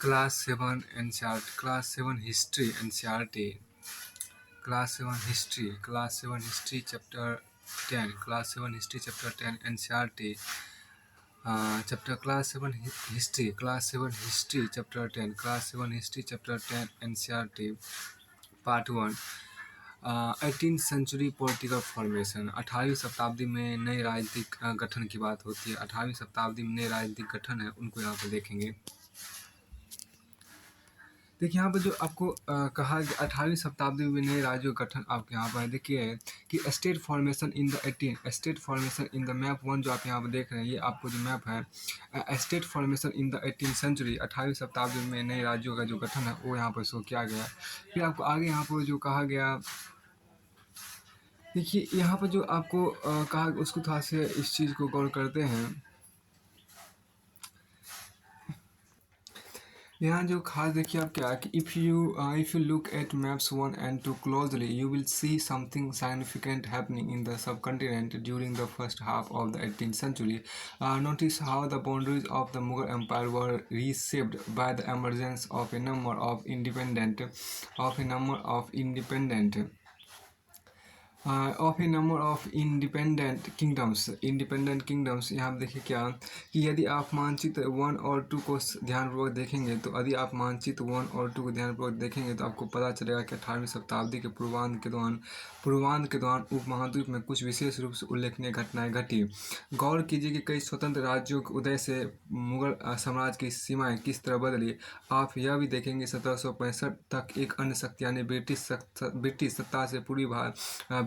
Class 7 NCERT, Class 7 History NCERT, Class 7 History, Class 7 History Chapter 10, Class 7 History Chapter 10 NCERT, Chapter Class 7 History, Class 7 History Chapter 10, Class 7 History Chapter 10 NCERT, Part 1, 18th century political formation. 18वीं शताब्दी में नए राजनीतिक गठन की बात होती है। 18वीं शताब्दी में नए राजनीतिक गठन है उनको यहाँ पर देखेंगे। देखिए यहाँ पर जो आपको कहा कि 18वीं शताब्दी में नए राज्यों का गठन आपके यहाँ पर देखिए कि state formation in the 18 state formation in the map 1 जो आप यहाँ पर देख रहे हैं, ये आपको जो मैप है state formation in the 18th century, 18वीं शताब्दी में नए राज्यों का जो गठन है वो यहाँ पर शो किया गया। फिर आपको आगे यहाँ पर जो कहा गया, देखिए यहाँ पर जो आपको कहा उसको थोड़ा से इस चीज़ को गौर करते हैं। यहाँ जो खास देखिए आप क्या कि if you look at maps 1 and 2 closely, you will see something significant happening in the subcontinent during the first half of the 18th century. Notice how the boundaries of the Mughal Empire were reshaped by the emergence of a number of independent independent kingdoms. यहाँ पर देखिए क्या कि यदि आप मानचित्र 1 और 2 को ध्यानपूर्वक देखेंगे, तो यदि आप मानचित्र 1 और 2 को ध्यानपूर्वक देखेंगे तो आपको पता चलेगा कि 18वीं शताब्दी के पूर्वांध के दौरान उपमहाद्वीप में कुछ विशेष रूप से उल्लेखनीय घटनाएं घटी। गौर कीजिए कि कई स्वतंत्र राज्यों के उदय से मुगल साम्राज्य की सीमाएं किस तरह बदली। आप यह भी देखेंगे 1765 तक एक अन्य शक्ति यानी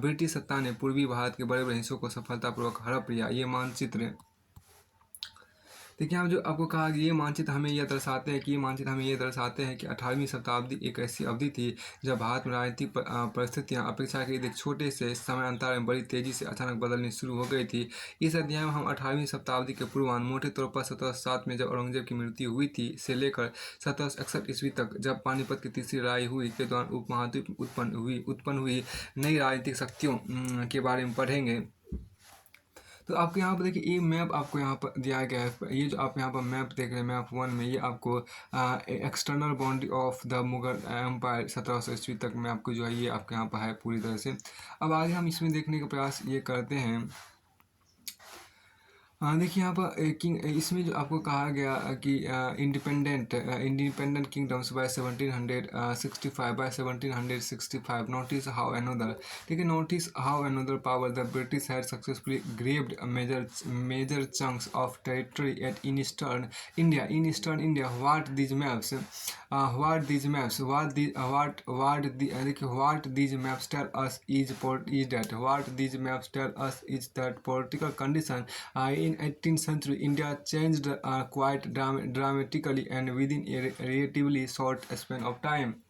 ब्रिटिश सत्ता ने पूर्वी भारत के बड़े बड़े हिस्सों को सफलतापूर्वक हड़प लिया। ये मानचित्र देखिए यहाँ जो आपको कहा कि ये मानचित्र हमें यह दर्शाते हैं कि 18वीं शताब्दी एक ऐसी अवधि थी जब भारत में राजनीतिक परिस्थितियाँ अपेक्षाकृत एक छोटे से समय अंतराल में बड़ी तेजी से अचानक बदलनी शुरू हो गई थी। इस अध्याय में हम 18वीं शताब्दी के पूर्वान्ह मोटे तौर पर 1707 में जब औरंगजेब की मृत्यु हुई थी से लेकर 1761 ईस्वी तक जब पानीपत की तीसरी लड़ाई हुई के दौरान उपमहाद्वीप उत्पन्न हुई नई राजनीतिक शक्तियों के बारे में पढ़ेंगे। तो आपको यहाँ पर देखिए ये मैप आपको यहाँ पर दिया गया है। ये जो आप यहाँ पर मैप देख रहे हैं मैप 1 में, ये आपको external boundary of the Mughal empire 1700 ईस्वी तक में आपको जो है ये आपके यहाँ पर है पूरी तरह से। अब आगे हम इसमें देखने का प्रयास ये करते हैं। देखिए यहाँ पर इसमें जो आपको कहा गया कि independent kingdoms by 1765 notice how another, ठीक है, notice how another power the British had successfully grabbed major chunks of territory at in eastern India. What these maps is that political condition in 18th century, India changed quite dramatically and within a relatively short span of time.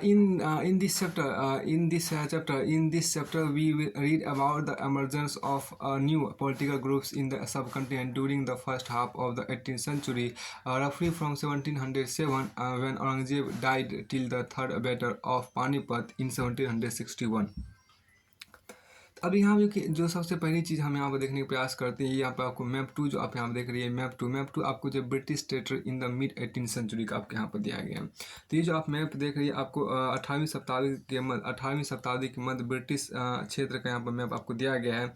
In this chapter, we will read about the emergence of new political groups in the subcontinent during the first half of the 18th century, roughly from 1707 when Aurangzeb died till the Third Battle of Panipat in 1761. अब यहाँ जो सबसे पहली चीज़ हम यहाँ पर देखने का प्रयास करते हैं, यहाँ पर आपको मैप 2 जो आप यहाँ पर देख रही है मैप 2 आपको जो British territory in the mid 18th century का आपके यहाँ पर दिया गया है। तो ये जो आप मैप देख रही है आपको 18वीं शताब्दी के मध्य ब्रिटिश क्षेत्र का यहाँ पर मैप आपको दिया गया है।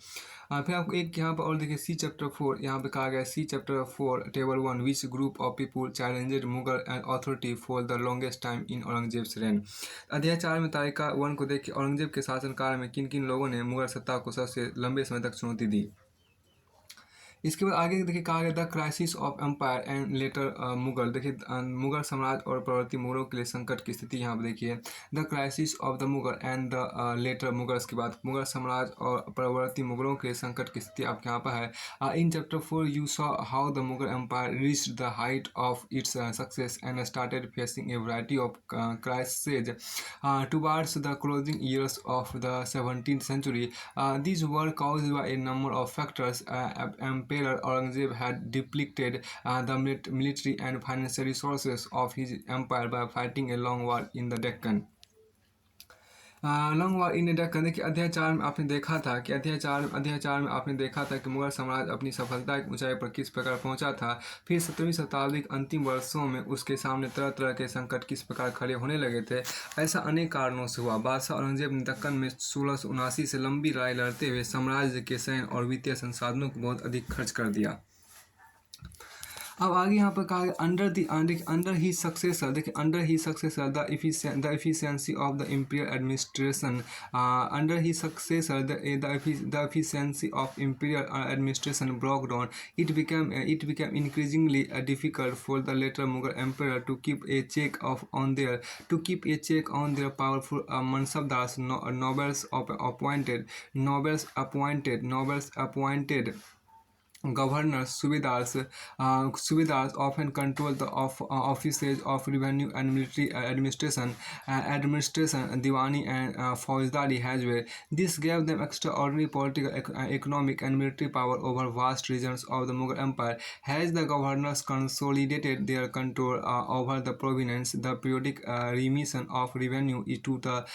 फिर आपको एक यहाँ पर और देखिए सी चैप्टर 4 यहाँ पे कहा गया है see chapter 4 table 1 which group of people challenged Mughal authority for the longest time in Aurangzeb's reign. अध्याय 4 में तालिका 1 को देखिए औरंगजेब के शासनकाल में किन किन लोगों ने मुगल सत्ता को सबसे लंबे समय तक चुनौती दी। इसके बाद आगे देखिए कहा गया the crisis of empire and later Mughal. देखिए मुगल साम्राज्य और परवर्ती मुगलों के लिए संकट की स्थिति यहाँ पर देखिए the crisis of the Mughal and the later Mughals के बाद मुगल साम्राज्य और परवर्ती मुगलों के संकट की स्थिति आपके यहाँ पर है। In chapter 4 you saw how the Mughal empire reached the height of its success and started facing a variety of crisis towards the closing years of the 17th century. These were caused by a number of factors. Emperor Aurangzeb had depleted the military and financial resources of his empire by fighting a long war in the Deccan. Long war in Deccan. देखिए अध्याय 4 में आपने देखा था कि अध्याय 4 में आपने देखा था कि मुगल साम्राज्य अपनी सफलता की ऊंचाई पर किस प्रकार पहुंचा था। फिर 17वीं शताब्दी के अंतिम वर्षों में उसके सामने तरह तरह के संकट किस प्रकार खड़े होने लगे थे। ऐसा अनेक कारणों से हुआ। बादशाह औरंगजेब ने दक्कन में 1679 से लंबी लड़ाई लड़ते हुए साम्राज्य के सैन्य और वित्तीय संसाधनों को बहुत अधिक खर्च कर दिया। अब आगे यहाँ पर कहा गया अंडर ही सक्सेसर। देखिए under he successor the efficiency of the imperial administration. Under he successor the efficiency of imperial administration broke down. It became increasingly difficult for the later Mughal emperor to keep a check on their powerful mansabdars, nobles appointed governors, subedars often control the offices of revenue and military administration, diwani and faujdari as well. This gave them extraordinary political, economic and military power over vast regions of the Mughal Empire. As the governors consolidated their control over the province, the periodic remission of revenue to the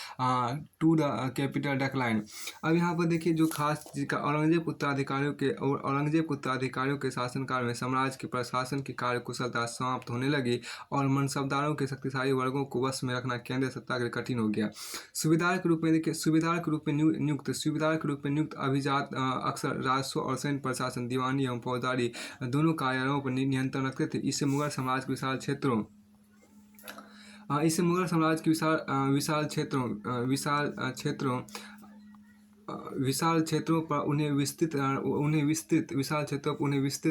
capital decline. अब यहाँ पर देखिए जो खास जिसका औरंगजेब उत्तराधिकारियों के शासनकाल में साम्राज्य के प्रशासन की कार्य कुशलता समाप्त होने लगी और मनसबदारों के शक्तिशाली वर्गों को वश में रखना केंद्रीय सत्ता के लिए कठिन हो गया। सुबेदार के रूप में नियुक्त अभिजात अक्सर राजस्व और सैन्य प्रशासन, दीवानी एवं फौजदारी दोनों कार्यालयों पर नियंत्रण रखते थे। इससे मुगल साम्राज्य के विशाल क्षेत्रों पर उन्हें विस्तृत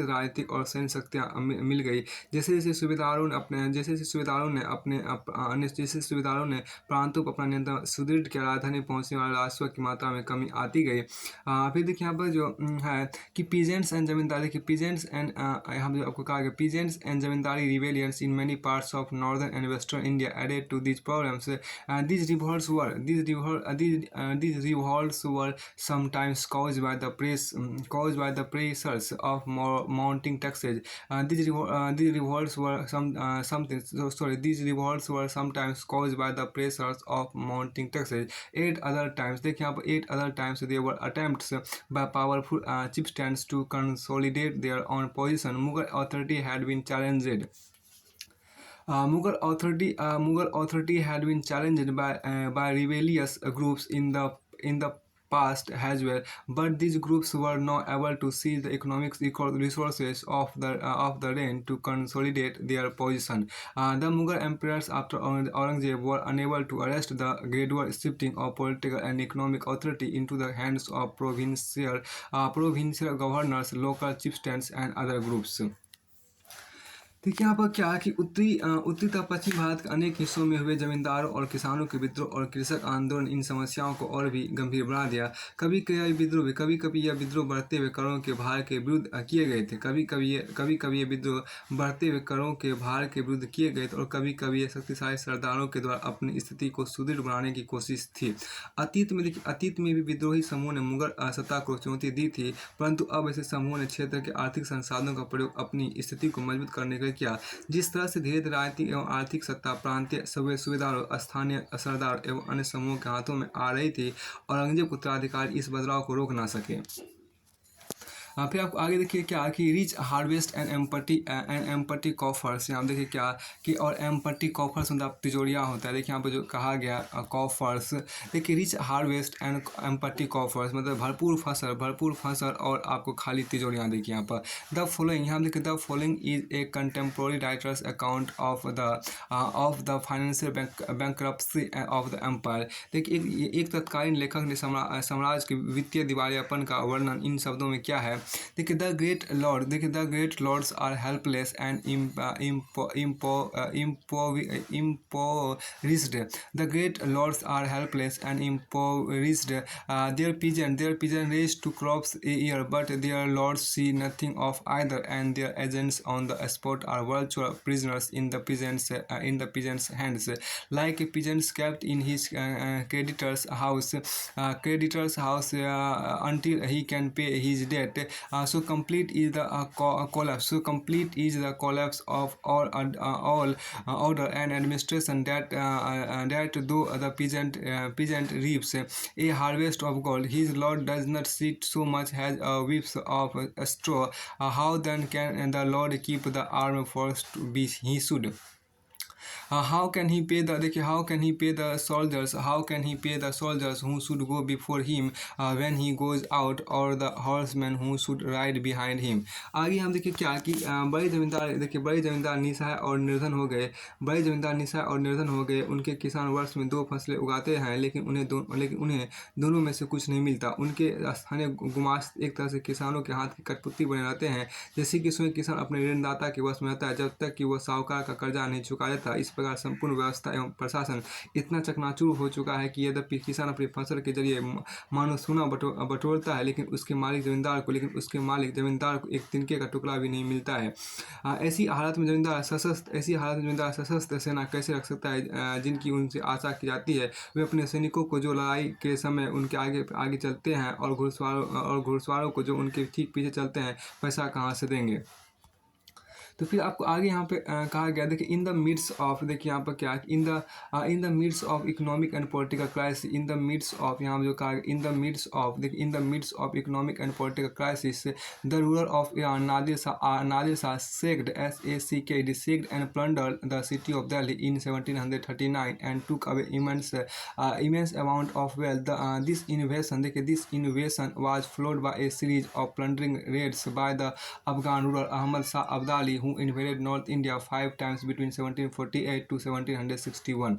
राजनीतिक और सैन्य शक्तियाँ मिल गई। जैसे जैसे सुबेदारों ने प्रांतों पर अपना नियंत्रण सुदृढ़ किया, राजधानी पहुँचने वाले राजस्व की मात्रा में कमी आती गई। फिर देखिए यहाँ पर जो है कि peasants and zamindari zamindari rebellions in many parts of northern and western India added to these problems. These revolts were sometimes caused by the pressures of mounting taxes. These revolts were sometimes caused by the pressures of mounting taxes. At other times, देखिए यहाँ पर at other times there were attempts by powerful chieftains to consolidate their own position. Mughal authority had been challenged. Mughal authority had been challenged by rebellious groups in the past as well, but these groups were not able to seize the economic resources of the reign to consolidate their position. The Mughal emperors after Aurangzeb were unable to arrest the gradual shifting of political and economic authority into the hands of provincial governors, local chieftains and other groups. देखिए यहाँ पर क्या है कि उत्तरी तथा पश्चिम भारत के अनेक हिस्सों में हुए जमींदारों और किसानों के विद्रोह और कृषक आंदोलन इन समस्याओं को और भी गंभीर बना दिया। कभी कभी यह विद्रोह बढ़ते हुए करों के भार के विरुद्ध किए गए थे। कभी कभी ये विद्रोह बढ़ते हुए करों के भार के विरुद्ध किए गए थे और कभी कभी ये शक्तिशाली सरदारों के द्वारा अपनी स्थिति को सुदृढ़ बनाने की कोशिश थी। अतीत में भी विद्रोही समूह ने मुगल सत्ता को चुनौती दी थी, परंतु अब ऐसे समूह ने क्षेत्र के आर्थिक संसाधनों का प्रयोग अपनी स्थिति को मजबूत करने के लिए किया। जिस तरह से धीरे धीरे राजनीतिक एवं आर्थिक सत्ता प्रांतीय सूबेदारों, स्थानीय सरदार एवं अन्य समूहों के हाथों में आ रही थी, औरंगजेब उत्तराधिकारी इस बदलाव को रोक ना सके। फिर आपको आगे देखिए क्या कि rich harvest and empty coffers. यहाँ देखिए क्या कि और एम्पटी कॉफर्स मतलब तिजोरियाँ होता है। देखिए यहाँ पर जो कहा गया कॉफर्स, देखिए rich harvest and empty coffers मतलब भरपूर फसल और आपको खाली तिजोरियाँ। देखिए यहाँ पर the following is a contemporary writer's account of the financial bankruptcy of the empire. देखिए एक तत्कालीन लेखक ने साम्राज्य के वित्तीय दिवालियापन का वर्णन इन शब्दों में क्या है। देखिए the great lords are helpless and impoverished. The great lords are helpless and impoverished. Their peasants raise 2 crops a year, but their lords see nothing of either, and their agents on the spot are virtual prisoners in the peasant's hands, like a peasant kept in his creditor's house until he can pay his debt. so complete is the collapse. So complete is the collapse of all order and administration that though the peasant reaps a harvest of gold, his Lord does not sit so much as a whips of straw. How then can the Lord keep the arm for be he should? How can he pay the देखिए how can he pay the soldiers, how can he pay the soldiers who should go before him when he goes out, or the horsemen who should ride behind him? आगे हम देखिए क्या कि बड़े जमींदार देखिए बड़े जमींदार निसहाय और निर्धन हो गए। बड़े जमींदार निसहाय और निर्धन हो गए। उनके किसान वर्ष में 2 फसलें उगाते हैं, लेकिन उन्हें दोनों में से कुछ नहीं मिलता। उनके स्थानीय गुमास्त एक तरह से किसानों के हाथ की कठपुतली बने रहते हैं। जैसे कि स्वयं किसान अपने ऋणदाता के वश में रहता है जब तक कि वह साहूकार का कर्जा नहीं चुका देता। इस प्रकार संपूर्ण व्यवस्था एवं प्रशासन इतना चकनाचूर हो चुका है कि यद्यपि किसान अपनी फसल के जरिए मानो सोना बटोरता है, लेकिन उसके मालिक जमींदार को एक तिनके का टुकड़ा भी नहीं मिलता है। ऐसी हालत में जमींदार सशस्त्र सेना कैसे रख सकता है जिनकी उनसे आशा की जाती है? वे अपने सैनिकों को जो लड़ाई के समय उनके आगे आगे चलते हैं और घुड़सवारों को जो उनके ठीक पीछे चलते हैं, पैसा कहाँ से देंगे? तो फिर आपको आगे यहाँ पे कहा गया देखिए इन द मिड्स ऑफ, देखिए यहाँ पर क्या in the midst of economic and political crisis, in the midst of यहाँ जो कहा इन द मिड्स ऑफ देखिए in the midst of economic and political crisis the ruler of Iran Nadir Shah sacked sacked and plundered the city of Delhi in 1739 and took away immense amount of wealth. This invasion was followed by a series of plundering raids by the Afghan ruler Ahmad Shah Abdali, who invaded North India 5 times between 1748 to 1761.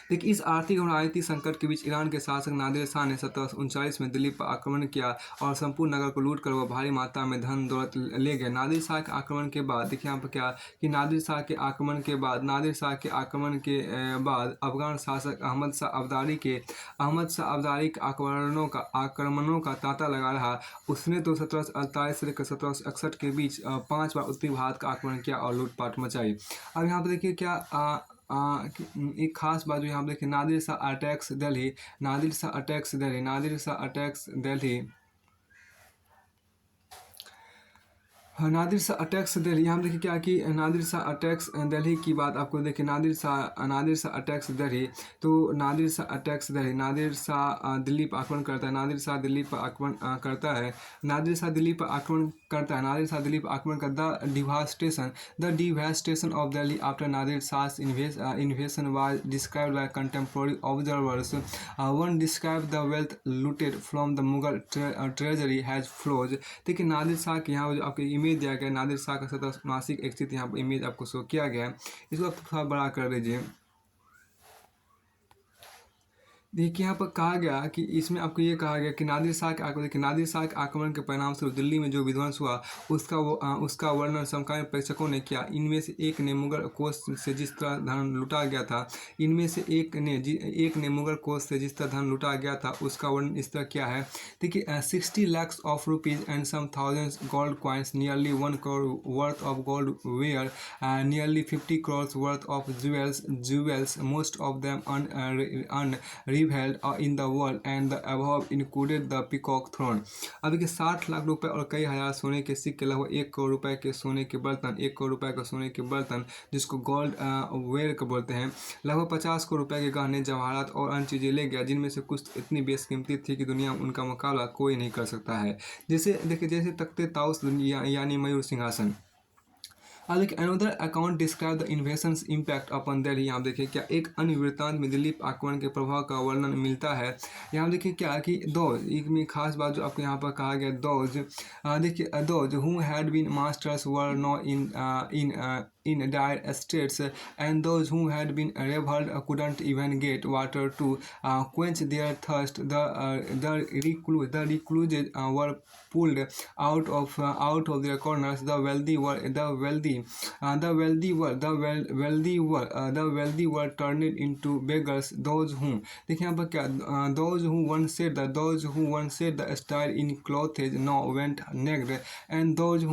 देखिए इस आर्थिक और राजनीतिक संकट के बीच Iran के शासक नादिर शाह ने 1739 में दिल्ली पर आक्रमण किया और संपूर्ण नगर को लूट कर वह भारी मात्रा में धन दौलत ले गए। नादिर शाह के आक्रमण के बाद देखिए यहाँ पर क्या कि नादिर शाह के आक्रमण के बाद अफगान शासक अहमद शाह अब्दाली के आक्रमणों का तांता लगा रहा। उसने तो 1748 से लेकर 1761 के बीच 5 बार उत्तरी भारत का आक्रमण किया और लूटपाट मचाई। अब यहाँ पर देखिए क्या एक खास बात जो यहाँ पर देखिए नादिर शाह अटैक्स दिल्ली, नादिर शाह अटैक्स दिल्ली यहाँ देखिए क्या कि नादिर शाह अटैक्स दिल्ली की बात आपको देखिए नादिर शाह अटैक्स दिल्ली, तो नादिर शाह अटैक्स दिल्ली, नादिर शाह दिल्ली पर आक्रमण करता है। नादिर शाह दिल्ली पर आक्रमण कर the devastation of Delhi after Nadir Shah's invasion was described by contemporary observers. One described the wealth looted from the Mughal treasury has flows। देखिए नादिर शाह के यहाँ जो आपके इमेज दिया गया, नादिर शाह का 1779 एक स्थित यहाँ पर इमेज आपको शो किया गया है। इसको आप थोड़ा बड़ा कर लीजिए। देखिए यहाँ पर कहा गया कि इसमें आपको ये कहा गया कि नादिर शाह के आक्रमण के परिणाम स्वरूप दिल्ली में जो विध्वंस हुआ उसका वर्णन समकालीन प्रेक्षकों ने किया। इनमें से एक ने मुगल कोष से जिस तरह धन लुटा गया था उसका वर्णन इस तरह किया है। देखिए 60 lakhs of rupees and some thousands gold coins, nearly 1 crore worth of gold ware, nearly 50 crores worth of jewels, most of them held in the world, and the above included the peacock throne। अब देखिए 60 लाख रुपए और कई हजार सोने के सिक्के, लगभग 1 करोड़ रुपए के सोने के बर्तन जिसको गोल्ड वेयर को बोलते हैं, लगभग 50 करोड़ रुपए के गहने जवाहरात और अन्य चीज़ें ले गया, जिनमें से कुछ इतनी बेशकीमती थी कि दुनिया में उनका मुकाबला कोई नहीं कर सकता है। जैसे तख्ते ताउस यानी मयूर सिंहासन। अब देखिए another account describe the invasion's impact upon Delhi. यहाँ देखिए क्या एक अन्य वृत्तांत में दिल्ली आक्रमण के प्रभाव का वर्णन मिलता है। यहाँ देखिए क्या कि दोज एक में खास बात जो आपको यहाँ पर कहा गया, those who had been masters were now in dire straits, and those who had been reviled couldn't even get water to quench their thirst. The recluses were pulled out of their corners. The wealthy wealthy were turned into beggars. Those who देखिए यहाँ पर क्या those who once said the style in clothes now went naked, and those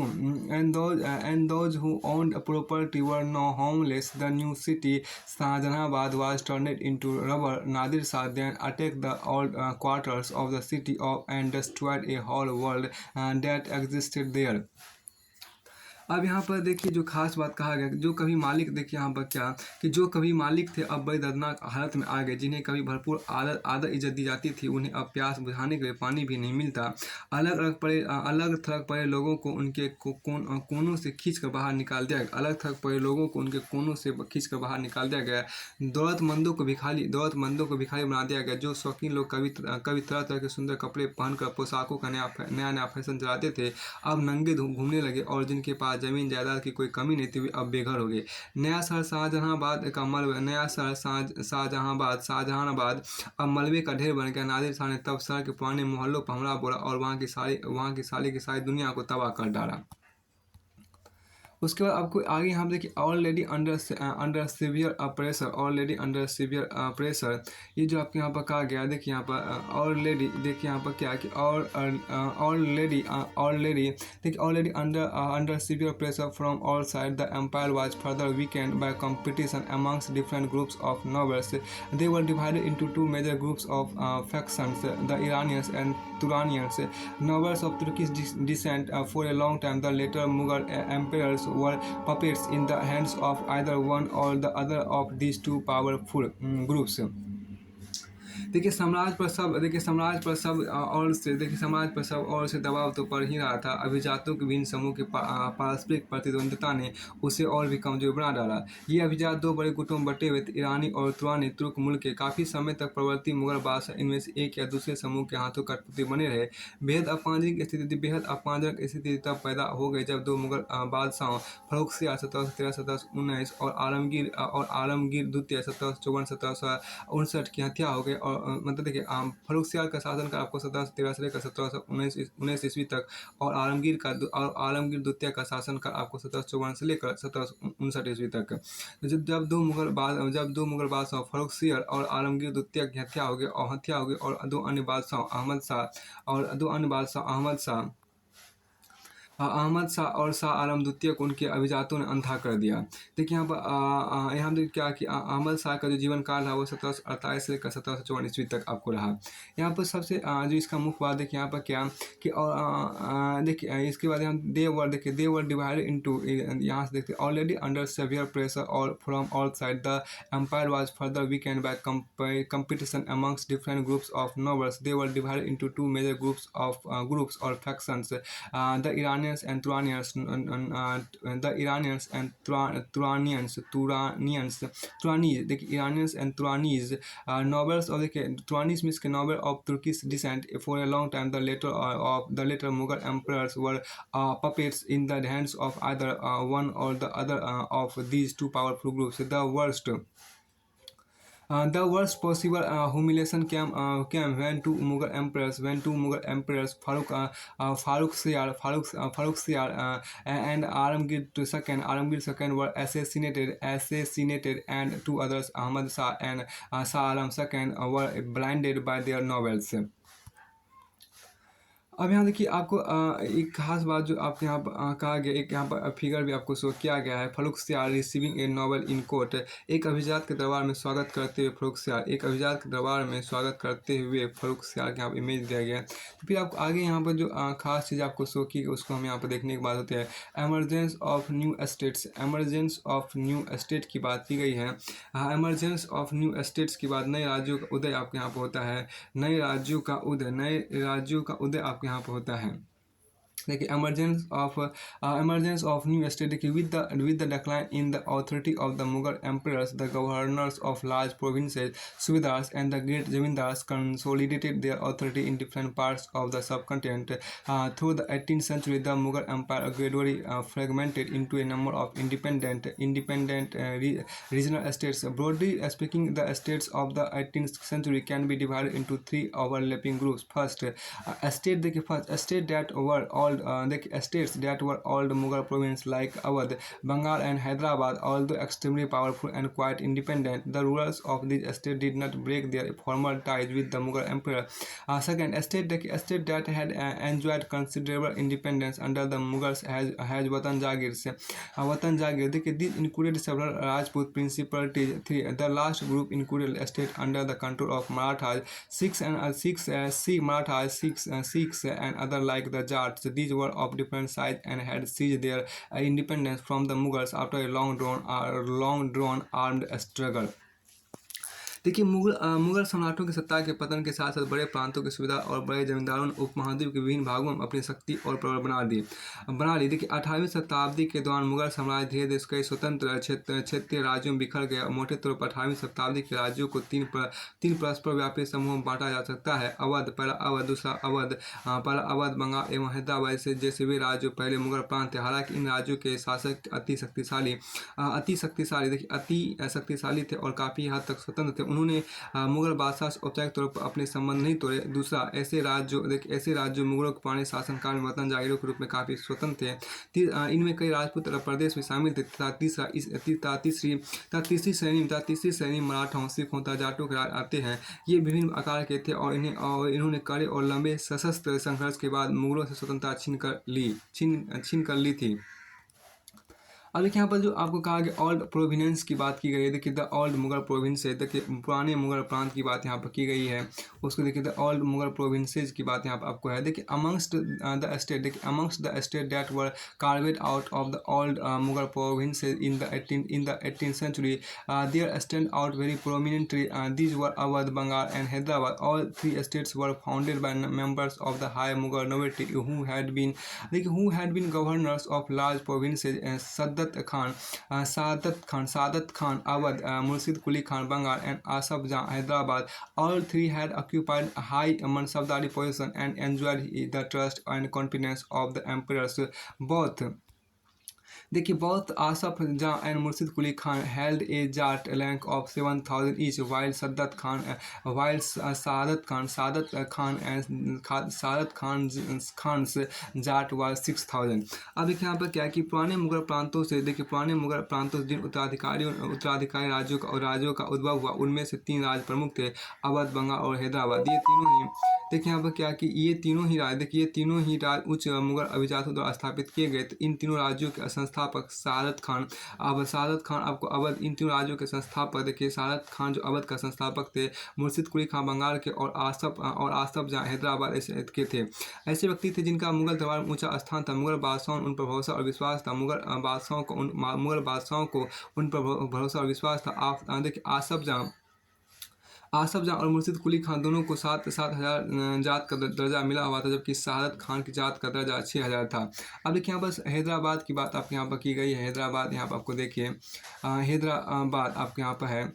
who owned property were now homeless. The new city Shahjahanabad was turned into rubble. Nadir Shah then attacked the old quarters of the city and destroyed a whole world that existed there. अब यहाँ पर देखिए जो खास बात कहा गया, जो कभी मालिक, देखिए यहाँ पर क्या कि जो कभी मालिक थे अब बड़ी दर्दनाक हालत में आ गए। जिन्हें कभी भरपूर आदर इज्जत दी जाती थी, उन्हें अब प्यास बुझाने के लिए पानी भी नहीं मिलता। अलग थलग पड़े लोगों को उनके कोनों से खींच कर बाहर निकाल दिया गया। अलग थलग पड़े लोगों को उनके कोनों से खींच कर बाहर निकाल दिया गया। दौलतमंदों को भिखारी बना दिया गया। जो शौकीन लोग कभी तरह तरह के सुंदर कपड़े पहनकर पोशाकों का नया फैशन चलाते थे, अब नंगे घूमने लगे। और जिनके पास जमीन जायदाद की कोई कमी नहीं थी, वे अब बेघर हो गए। नया शहर शाहजहानाबाद अब मलबे का ढेर बन गया। नादिर शाह ने तब शहर के पुराने मोहल्लों पर हमला बोला और वहाँ की सारी दुनिया को तबाह कर डाला। उसके बाद आपको आगे यहाँ पर देखिए ऑलरेडी अंडर सीवियर प्रेशर, ये जो आपके यहाँ पर कहा गया। देखिए यहाँ पर ऑलरेडी, देखिए यहाँ पर क्या कि already under severe pressure from all side, the empire was further weakened by competition amongst different groups of nobles. They were divided into two major groups of factions, the Iranians and Turanians. Nobles of Turkish descent. For a long time, the later Mughal emperors were puppets in the hands of either one or the other of these two powerful groups. देखिए समाज पर सब और से दबाव तो पड़ ही रहा था। अभिजातों के विभिन्न समूह के पारस्परिक प्रतिद्वंद्विता ने उसे और भी कमजोर बना डाला। ये अभिजात दो बड़े गुटों में बटे हुए थे, ईरानी और तुरानी तुर्क मुल्क के। काफ़ी समय तक प्रवर्ती मुगल बादशाह इनमें से एक या दूसरे समूह के हाथों कठपुतली बने रहे। बेहद अपमानजनक स्थिति तब पैदा हो गई जब दो मुगल बादशाहों फर्रुख सियाह 1713-1719 और आलमगीर द्वितीय 1754-1759 की हत्या हो गई। और मतलब देखिए फर्रुख सियाह का शासनकाल आपको 1713 से लेकर 1719 ईस्वी तक, और आलमगीर द्वितीय का शासनकाल आपको 1754 से लेकर 1759 ईस्वी तक। जब दो मुगल बादशाह फर्रुख सियाह और आलमगीर द्वितीय की हत्या हो गई और दो अन्य बादशाह अहमद शाह और शाह आलम द्वितीय को उनके अभिजातों ने अंधा कर दिया। देखिए यहाँ पर क्या कि अहमद शाह का जो जीवन काल था वो 1748 से लेकर 1754 ईस्वी तक आपको रहा। यहाँ पर सबसे जो इसका मुख्य बात देखिए यहाँ पर क्या कि देखिए इसके बाद हम दे वर डिवाइडेड इनटू, यहाँ से देखते ऑलरेडी अंडर सेवियर प्रेशर और from all side, the empire was further weakened by competition amongst different groups of nobles. They were divided into two major groups or factions, the Iranians and Turanians. देखिए Iranians and Turanis, nobles of the Turanis means noble of Turkish descent. For a long time, the later Mughal emperors were puppets in the hands of either one or the other of these two powerful groups. The worst possible humiliation came when two Mughal emperors, Farrukh Siyar and Alamgir II were assassinated, and two others, Ahmad Shah and Shah Alam II, were blinded by their novels. अब यहाँ देखिए आपको एक खास बात जो आपके यहाँ कहा गया, एक यहाँ पर फिगर भी आपको शो किया गया है। फर्रुख सियार receiving A Nobel in court, एक अभिजात के दरबार में स्वागत करते हुए फर्रुख सियार के यहाँ पर इमेज दिया गया है। तो फिर आपको आगे यहाँ पर जो खास चीज़ आपको शो की उसको हम यहाँ पर देखने के बाद होते हैं एमरजेंस ऑफ न्यू एस्टेट की बात की गई है। एमरजेंस ऑफ न्यू एस्टेट्स के बाद नए राज्यों का उदय आपके यहाँ पर होता है। नए राज्यों का उदय आपके यहाँ पर होता है। देखिए emergence of new state, देखिए with the decline in the authority of the Mughal emperors, the governors of large provinces, Subedars and the great Zamindars consolidated their authority in different parts of the subcontinent. Through the 18th century, the Mughal empire gradually fragmented into a number of independent regional estates. Broadly speaking, the estates of the 18th century can be divided into three overlapping groups. First, estate that were all the states that were old Mughal provinces like Awadh, Bengal and Hyderabad, although extremely powerful and quite independent. The rulers of these states did not break their formal ties with the Mughal emperor. Second, a state that had enjoyed considerable independence under the Mughals has Watan Jagirs. Watan Jagir, these included several Rajput principalities. Three, the last group included a state under the control of Marathas, Sikhs, and other like the Jats. These were of different size and had seized their independence from the Mughals after a long drawn armed struggle. देखिए मुगल सम्राटों की सत्ता के पतन के साथ साथ बड़े प्रांतों की सुविधा और बड़े जमींदारों ने उपमहाद्वीप के विभिन्न भागों में अपनी शक्ति और प्रबल बना ली। देखिए 18वीं शताब्दी के दौरान मुगल साम्राज्य धीरे धीरे कई स्वतंत्र क्षेत्रीय राज्यों में बिखर गया। मोटे तौर पर 18वीं शताब्दी के राज्यों को तीन परस्पर व्यापी समूहों में बांटा जा सकता है। पहला अवध बंगाल एवं हैदराबाद जैसे वे राज्य पहले मुगल प्रांत थे। हालांकि इन राज्यों के शासक अति शक्तिशाली थे और काफ़ी हद तक स्वतंत्र थे। उन्होंने मुगल बादशाह से औपचारिक तौर पर अपने संबंध नहीं तोड़े। दूसरा, ऐसे राज्य मुगलों के पुराने शासनकाल में वतन जागीरों के रूप में काफ़ी स्वतंत्र थे। इनमें कई राजपूत प्रदेश भी शामिल थे तथा तीसरी श्रेणी मराठाओं, सिखों तथा जाटों के राज आते हैं। ये विभिन्न आकार के थे और इन्होंने कड़े और लंबे सशस्त्र संघर्ष के बाद मुगलों से स्वतंत्रता छीन कर ली थी। अब देखिए यहाँ पर जो आपको कहा गया ओल्ड प्रोविनेंस की बात की गई है। देखिए द ओल्ड मुगल प्रोविंस है। देखिए पुराने मुगल प्रांत की बात यहाँ पर की गई है। उसको देखिए द ओल्ड मुगल प्रोविंसेज की बात यहाँ पर आपको है। देखिए amongst the state that were carved out of the old Mughal provinces in the 18th century there stand out very prominently. These were Awadh, Bengal and Hyderabad. All three states were founded by members of the high Mughal nobility who had been governors of large provinces. Saadat Khan, Awadh, Murshid Quli Khan, Bengal, and Asaf Jah, Hyderabad. All three had occupied high mansabdari positions and enjoyed the trust and confidence of the emperors. Both Asaf Jah and Murshid Quli Khan held a Jat rank of 7,000 each, while Saadat Khan's Jat was 6,000। अब देखिए यहाँ पर क्या है कि पुराने मुगल प्रांतों से जिन उत्तराधिकारी राज्यों का उद्भव हुआ, उनमें से तीन राज्य प्रमुख थे, अवध, बंगाल और हैदराबाद। ये तीनों ही देखिए यहाँ पर क्या कि ये तीनों ही राज्य उच्च मुगल अभिजातों द्वारा स्थापित किए गए। तो इन तीनों राज्यों के संस्थापक सादत खान आपको अवध, इन तीनों राज्यों के संस्थापक देखिए सादत खान जो अवध का संस्थापक थे, मुर्शिद कुली खान बंगाल के और आसफ जहाँ हैदराबाद के थे। ऐसे व्यक्ति थे जिनका मुगल दरबार में ऊंचा स्थान था। मुगल बादशाहों उन पर भरोसा और विश्वास था। मुगल बादशाहों को उन पर भरोसा और विश्वास था। देखिए आसफ जहाँ और मुर्शिद कुली खान दोनों को 7,000 जात का दर्जा मिला हुआ था, जबकि सादत खान की जात का दर्जा 6,000 था। अब देखिए यहाँ पर हैदराबाद की बात आपके यहाँ पर की गई है। हैदराबाद यहाँ पर आपको देखिए हैदराबाद आपके यहाँ पर है।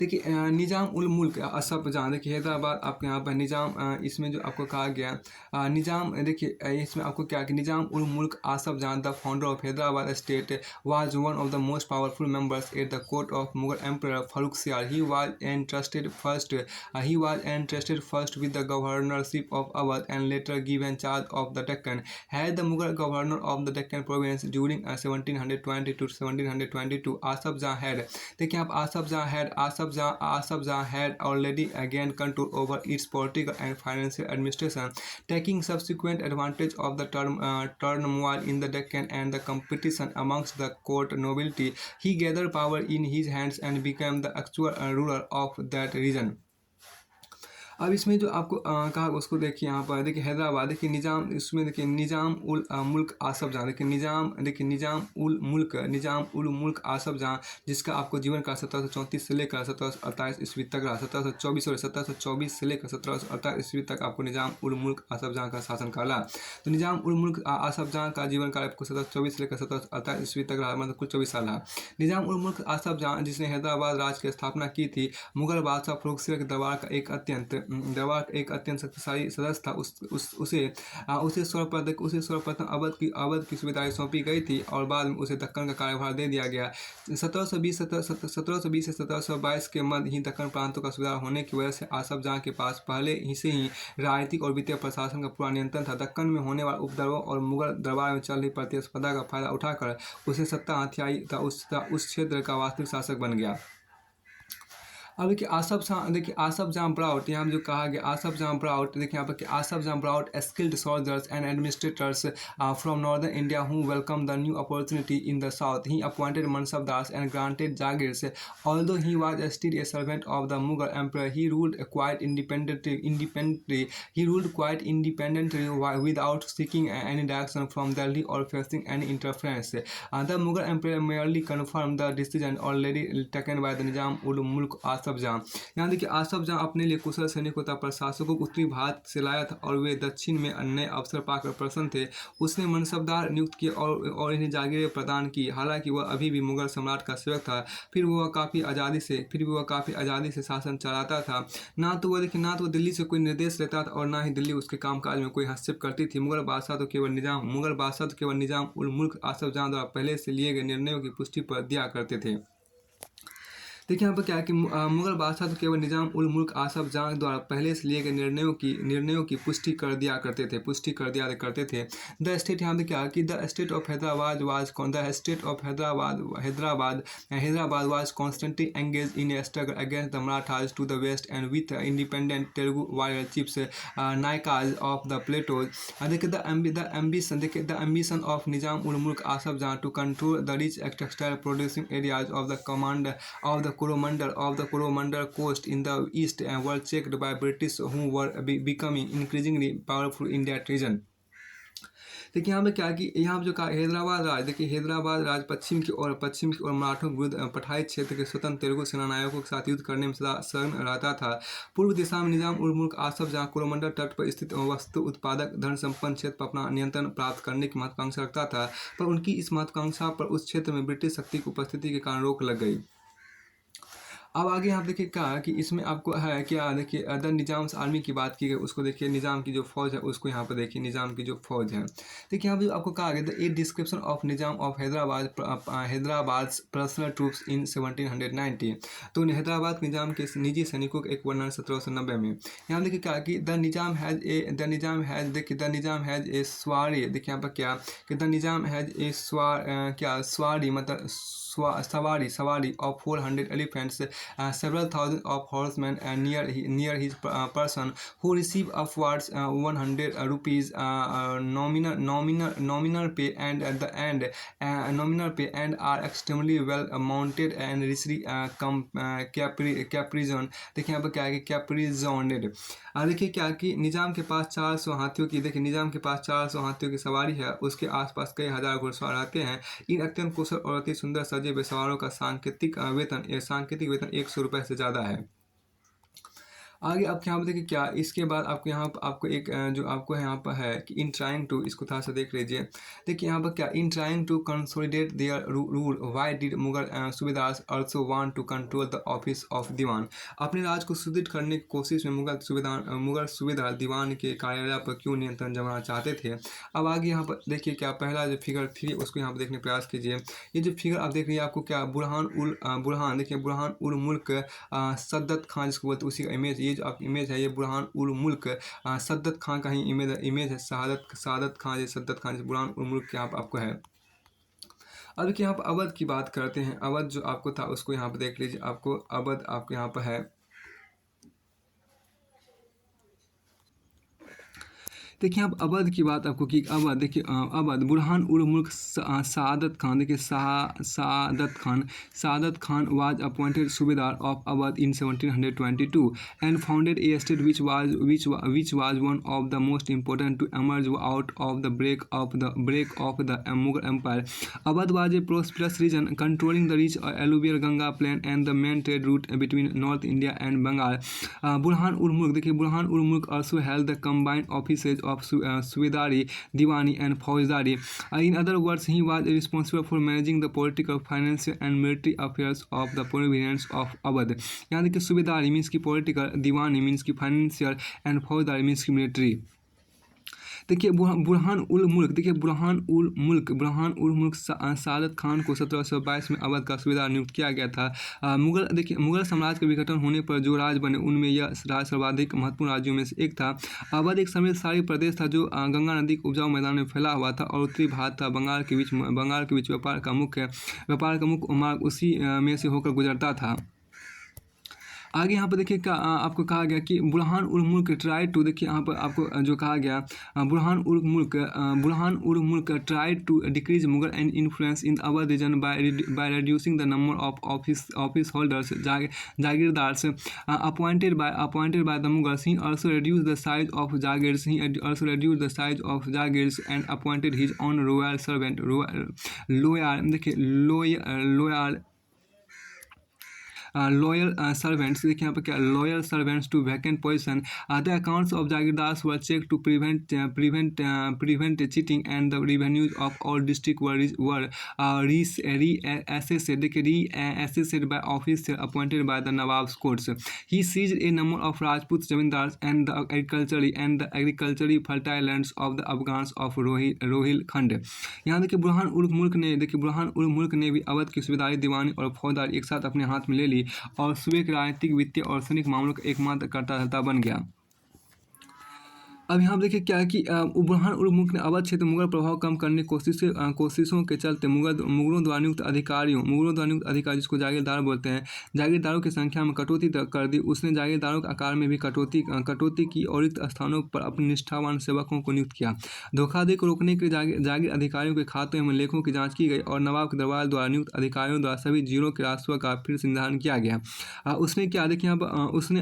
देखिए निज़ाम उल मुल्क असफ जहाँ, देखिए हैदराबाद आपके यहाँ पर निज़ाम, इसमें जो आपको कहा गया निज़ाम, देखिए इसमें आपको क्या कि निज़ाम उल Mulk Asaf Jah the founder of Hyderabad state was one of the most powerful members at the court of Mughal emperor Farrukhsiyar. He was entrusted first with the governorship of Awadh and later given charge of the Deccan. Had the Mughal governor of the Deccan province during 1720 to 1722, Asaf Jah had, देखिए आप Asaf Jah had already gained control over its political and financial administration, taking subsequent advantage of the turmoil in the Deccan and the competition amongst the court nobility. He gathered power in his hands and became the actual ruler of that region. अब इसमें जो आपको कहा उसको देखिए यहाँ पर देखिए हैदराबाद, देखिए निज़ाम, इसमें देखिए निज़ाम उल मुल्क आसफ जहाँ, देखिए निज़ाम उल मुल्क आसफ जहाँ, जिसका आपको जीवन काल 1734 से लेकर 1748 ईस्वी तक रहा। 1724 से लेकर 1748 ईस्वी तक आपको निज़ाम उल मुल्क आसफ जहाँ का शासन काल रहा। तो निज़ाम उल मुल्क आसफ जहाँ का जीवन काल आपको 1724 से लेकर 1748 ईस्वी तक रहा, मतलब कुल 24 साल रहा। निज़ाम उल मुल्क आसफ जहाँ जिसने हैदराबाद राज्य की स्थापना की थी, मुगल बादशाह फारुखसियार के दरबार का एक अत्यंत दरबार का एक अत्यंत शक्तिशाली सदस्य था, उसे सर्वप्रथम अवध की सुबेदारी सौंपी गई थी और बाद में उसे दक्कन का कार्यभार दे दिया गया। 1720 से 1722 के मध्य ही दक्कन प्रांतों का सुबेदार होने की वजह से आसफ जहाँ के पास पहले ही से ही राजनीतिक और वित्तीय प्रशासन का पूरा नियंत्रण था। दक्कन में होने वाले उपद्रवों और मुगल दरबार में चल रही प्रतिस्पर्धा का फायदा उठाकर उसे सत्ता हथियाई था, उस क्षेत्र का वास्तविक शासक बन गया। अब देखिए आसफ जहाँ ब्राउट, यहाँ जो कहा गया आसफ जहाँ ब्राउट, देखिए यहाँ पर कि Asaf Jah brought skilled soldiers and administrators from northern India who welcome the new opportunity in the south. He appointed mansabdars and granted jagirs. Although he was still a servant of the Mughal emperor, he ruled quite independently without seeking any direction from Delhi or facing any interference. The Mughal emperor merely confirmed the decision already taken by the Nizam ul Mulk Asaf जहाँ। यहाँ देखिए आसफ जहाँ अपने लिए कुशल सैनिकों तथा प्रशासकों को उत्तरी भारत से लाया था और वे दक्षिण में नए अवसर पाकर प्रसन्न थे। उसने मनसबदार नियुक्त किए और इन्हें जागीरें प्रदान की। हालांकि वह अभी भी मुगल सम्राट का सेवक था, फिर भी वह काफ़ी आज़ादी से शासन चलाता था। ना तो वह दिल्ली से कोई निर्देश लेता था और ना ही दिल्ली उसके कामकाज में कोई हस्तक्षेप करती थी। मुगल बादशाह तो केवल निजाम उल मुल्क आसफ जहाँ द्वारा पहले से लिए गए निर्णयों की पुष्टि पर दिया करते थे। देखिए यहाँ पर क्या है कि मुगल बादशाह तो केवल निजाम उल मुल्क आसफ जहाँ द्वारा पहले से लिए गए निर्णयों की पुष्टि कर दिया करते थे। द स्टेट, यहाँ पे क्या है कि the state of Hyderabad was constantly engage in a struggle against the Marathas to the west and with independent Telugu warrior chiefs Nayakas of the plateaus. देखिए the ambition of Nizam ul Mulk Asaf Jah to control the rich textile producing areas of the Coromandel coast in the east and were checked by British who were becoming increasingly powerful in that region. देखिए यहाँ पे क्या कि यहाँ जो कहा हैदराबाद राज, देखिए हैदराबाद राज पश्चिम की ओर मराठों के विरुद्ध पठाई क्षेत्र के स्वतंत्र तेलुगु सेनानायकों के साथ युद्ध करने में सदा संलग्न रहता था। पूर्व दिशा में निजाम उल मुल्क आसफ जहाँ कोरोमंडल तट पर स्थित वस्तु उत्पादक धन संपन्न क्षेत्र पर अपना नियंत्रण प्राप्त करने की महत्वाकांक्षा रखता था, पर उनकी इस महत्वाकांक्षा पर उस क्षेत्र में ब्रिटिश शक्ति की उपस्थिति के कारण रोक लग गई। अब आगे आप देखिए क्या कि इसमें आपको है क्या, देखिए अदर निजाम्स आर्मी की बात की गई, उसको देखिए निज़ाम की जो फौज है उसको यहाँ पर देखिए निज़ाम की जो फौज है। देखिए यहाँ पर आपको कहा गया a description of Nizam of Hyderabad personal troops in 1790। तो हैदराबाद निज़ाम के निजी सैनिकों का एक वर्णन 1790 में। यहाँ देखिए क्या कि द निज़ाम हैज़ ए स्वारी। देखिए यहाँ पर क्या कि द निज़ाम हैज़ ए स्वारी मतलब सवारी of 400 elephants, several thousand of horsemen near his person, who receive upwards 100 rupees nominal pay and at the end nominal pay and are extremely well mounted and richly caparisoned। देखिए यहाँ पर क्या है कि caparisoned। देखिए क्या कि निज़ाम के पास 400 हाथियों की, देखिए निज़ाम के पास 400 हाथियों की सवारी है, उसके आसपास कई हजार घुड़सवार रहते हैं। इन अत्यंत कुशल और अति सुंदर सजे हुए सवारों का सांकेतिक वेतन 100 रुपये से ज़्यादा है। आगे आप यहाँ पर देखिए क्या इसके बाद आपको यहाँ पर आपको एक जो आपको यहाँ पर है कि इन ट्राइंग टू, इसको थोड़ा सा देख लीजिए। देखिए यहाँ पर क्या in trying to consolidate their rule why did Mughal subadars also want to control the office of diwan. अपने राज को सुदृढ़ करने की कोशिश में मुगल सूबेदार दीवान के कार्यालय पर क्यों नियंत्रण जमाना चाहते थे। अब आगे यहाँ पर देखिए क्या पहला जो फिगर 3 उसको यहाँ पर देखने का प्रयास कीजिए। ये जो फिगर आप देख रही है आपको क्या बुरहान देखिए बुरहान उल मुल्क सद्दत खान जिसको बोलते उसी का इमेज, ये जो आप इमेज है ये बुरहान उल मुल्क सद्दत खान का ही इमेज है। सद्दत खान बुरहान उल मुल्क यहाँ पर आपको है। अब देखिए यहाँ पर अवध की बात करते हैं। अवध जो आपको था उसको यहाँ पर देख लीजिए, आपको अवध आपको यहाँ पर है। देखिए आप अवध की बात आपको की अवध, देखिए अवध बुरहान उल मुल्क सादत खान, देखिए Saadat Khan was appointed subadar of Awadh in 1722 and founded a state which was one of the most important to emerge out of the break of the Mughal empire. Awadh was a prosperous region controlling the rich alluvial Ganga plain and the main trade route between north India and Bengal. Burhan ul Mulk, देखिए बुरहान उल मुल्क also held the combined offices of Suvedari, Diwani, and Faujdari. In other words, he was responsible for managing the political, financial, and military affairs of the province of Awadh. यहाँ देखिए सूबेदारी means की political, दीवानी means की financial, and फौजदारी means की military. देखिए बुरहान उल मुल्क, देखिए बुरहान उल मुल्क सादत खान को 1722 में अवध का सूबेदार नियुक्त किया गया था। मुगल साम्राज्य के विघटन होने पर जो राज बने उनमें यह राज सर्वाधिक महत्वपूर्ण राज्यों में से एक था। अवध एक समृद्धशाली प्रदेश था जो गंगा नदी के उपजाऊ मैदान में फैला हुआ था और उत्तरी भारत था बंगाल के बीच व्यापार का मुख्य मार्ग उसी में से होकर गुजरता था। आगे यहाँ पर देखिए आपको कहा गया कि बुरहान उल मुल्क ट्राई टू, देखिए यहाँ पर आपको जो कहा गया Burhan ul Mulk try to decrease Mughal and influence in our region by reducing the number of office holders jagirdars appointed by the Mughals. He also reduced the size of jagirs. He also reduced the size of jagirs and appointed his own royal servant, loyal servants, देखिए यहाँ पर क्या loyal servants to vacant position. The accounts of jagirdars were checked to prevent cheating, and the revenues of all districts were reassessed, देखिए reassessed by officers appointed by the Nawab's courts. He seized a number of Rajput zamindars and the agriculturally fertile lands of the Afghans of Rohilkhand. यहाँ देखिए बुरहान उल मुल्क ने भी अवध की सूबेदारी, दीवानी और फौजदारी एक साथ अपने हाथ में ले ली और सूबे के राजनीतिक, वित्तीय और सैनिक मामलों का एकमात्र कर्ता बन गया। अब यहाँ देखिए क्या है कि बुरहान उल मुल्क ने अवध क्षेत्र मुगल प्रभाव कम करने की कोशिशों के चलते मुगलों द्वारा नियुक्त अधिकारी जिसको जागीरदार बोलते हैं, जागीरदारों की संख्या में कटौती कर दी। उसने जागीरदारों के आकार में भी कटौती की और रिक्त स्थानों पर अपने निष्ठावान सेवकों को नियुक्त किया। धोखाधड़ी को रोकने के लिए जागीर अधिकारियों के खातों में लेखों की जाँच की गई और नवाब के दरबार द्वारा नियुक्त अधिकारियों द्वारा सभी जिलों के राजस्व का फिर से निर्धारण किया गया। उसने क्या देखिए यहाँ पर उसने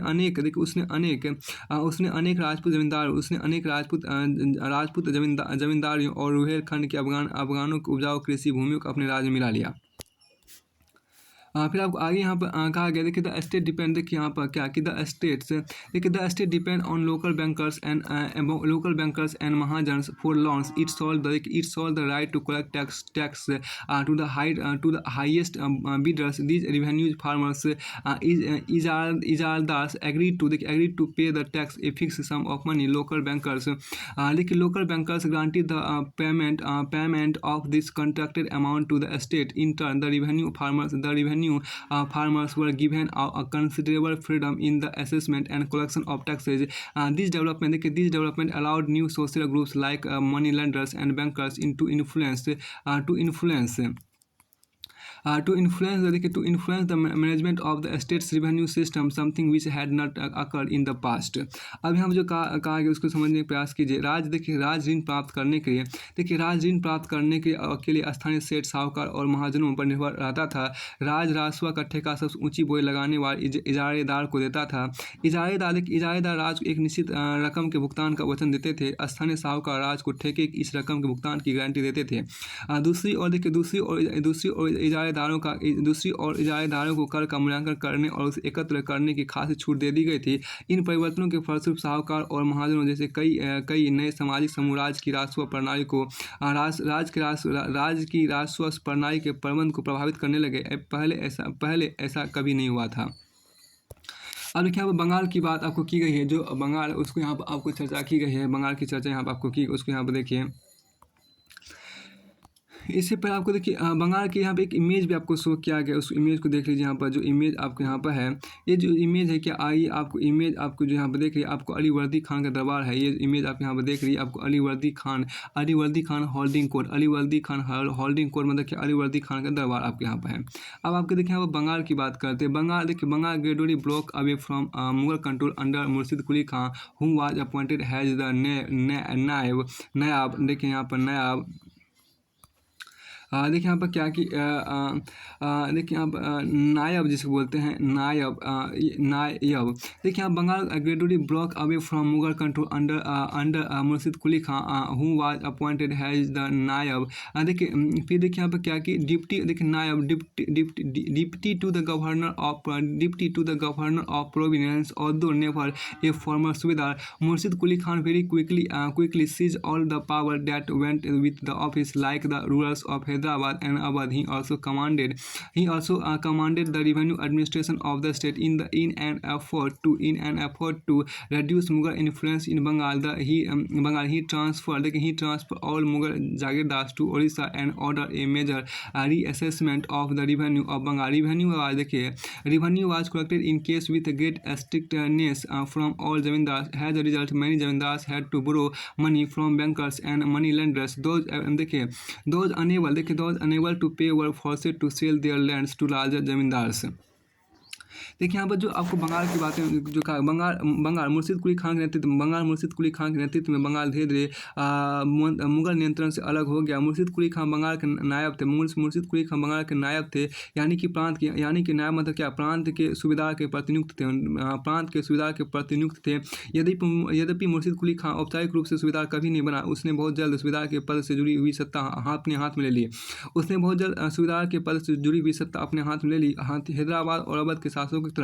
अनेक राजपूत जमींदारियों और रुहेलखंड के अफगानों के उपजाऊ कृषि भूमियों को अपने राज्य में मिला लिया। फिर आपको आगे यहाँ पर कहा गया देखिए द स्टेट डिपेंड, देखिए यहाँ पर क्या कि the state depend on local bankers and mahajans for loans. It sold the right to collect tax to the highest bidders. These revenues farmers ijaradars agreed to pay the tax a fixed sum of money. Local bankers granted the payment of this contracted amount to the state. In turn, the revenue farmers were given a considerable freedom in the assessment and collection of taxes. This development allowed new social groups like moneylenders and bankers to influence the management of the state's revenue system, something which had not occurred in the past. अब हम जो कहा गया उसको समझने का प्रयास कीजिए। राज ऋण प्राप्त करने के लिए स्थानीय सेठ, साहूकार और महाजनों पर निर्भर रहता था। राजस्व का ठेका सबसे ऊंची बोली लगाने वाले इजारेदार को देता था। इजारेदार राज को एक निश्चित रकम के भुगतान का वचन देते थे। स्थानीय साहूकार राज को ठेके की इस रकम के भुगतान की गारंटी देते थे। दूसरी ओर इजारेदारों को कर का मूल्यांकन करने और उसे एकत्र करने की खासी छूट दे दी गई थी। इन परिवर्तनों के फलस्वरूप साहूकार और महाजनों जैसे कई नए सामाजिक समूह राज की राजस्व प्रणाली के प्रबंध को प्रभावित करने लगे। पहले ऐसा कभी नहीं हुआ था। अब देखिए यहाँ पर बंगाल की बात आपको की गई है, जो बंगाल उसको यहाँ पर आपको चर्चा की गई है। बंगाल की चर्चा यहाँ पर आपको की, उसको यहाँ पर देखिए। इससे पहले आपको देखिए बंगाल के यहाँ पे एक इमेज भी आपको शो किया गया, उस इमेज को देख लीजिए। यहाँ पर जो इमेज आपको यहाँ पर है, ये जो इमेज है क्या आइए आपको इमेज आपको जो यहाँ पर देख रही है, आपको अलीवर्दी खान का दरबार है। ये इमेज आप यहाँ पर देख रही है, आपको अलीवर्दी खान होल्डिंग कोर्ट मतलब कि अलीवर्दी खान का दरबार आपके यहाँ पर है। अब आपके देखिए यहाँ पर बंगाल की बात करते हैं। Bengal gradually broke away from Mughal control under Murshid Quli Khan who was appointed has the naib. देखिए यहाँ पर नायब देखिए यहाँ पर क्या कि देखिए यहाँ पर नायब जिसको बोलते हैं नायब, नायब देखिए यहाँ Bengal gradually broke away from Mughal control under Murshid Quli Khan who was appointed has the naib. देखिए फिर देखिए यहाँ पर क्या कि डिप्टी, देखिए naib deputy to the governor of providence although never a former subedar Murshid Quli Khan very quickly seized all the power that went with the office like the rulers of Hyderabad and Awadh. He also commanded the revenue administration of the state in an effort to reduce Mughal influence in Bengal. He transferred all Mughal Jagirdars to Orissa and ordered a major reassessment of the revenue of Bengal. Revenue was collected in case with great strictness from all zamindars. As a result, many zamindars had to borrow money from bankers and money lenders. Those unable to pay were forced to sell their lands to larger zamindars. देखिए यहाँ पर जो आपको बंगाल की बातें जो कहा, बंगाल मुर्शिद कुली खान के नेतृत्व में बंगाल धीरे धीरे मुगल नियंत्रण से अलग हो गया। मुर्शिद कुली खान बंगाल के नायब थे। मुर्शिद कुली खान बंगाल के नायब थे, यानी कि नायब मतलब क्या, प्रांत के सूबेदार के प्रतिनियुक्त थे। यद्यपि मुर्शिद कुली खान औपचारिक रूप से सूबेदार कभी नहीं बना। उसने बहुत जल्द सूबेदार के पद से जुड़ी हुई सत्ता अपने हाथ में ले ली। हैदराबाद और अवध के शासकों की तरह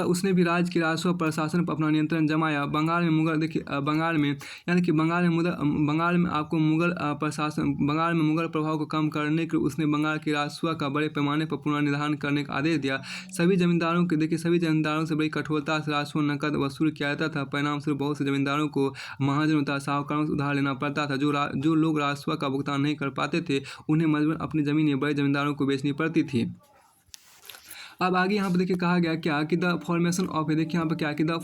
उसने भी राज्य के राजस्व प्रशासन पर अपना नियंत्रण जमाया। बंगाल में मुगल प्रभाव को कम करने के लिए उसने बंगाल के राजस्व का बड़े पैमाने पर पुनर्निर्धारण करने का आदेश दिया। सभी जमींदारों से बड़ी कठोरता से राजस्व नकद वसूल किया जाता था। परिणामस्वरूप बहुत से जमींदारों को महाजनों तथा साहूकारों से उधार लेना पड़ता था। जो लोग राजस्व का भुगतान नहीं कर पाते थे, उन्हें मजबूरन अपनी जमीनें बड़े जमींदारों को बेचनी पड़ती थी। अब आगे यहाँ पर देखिए कहा गया क्या कि the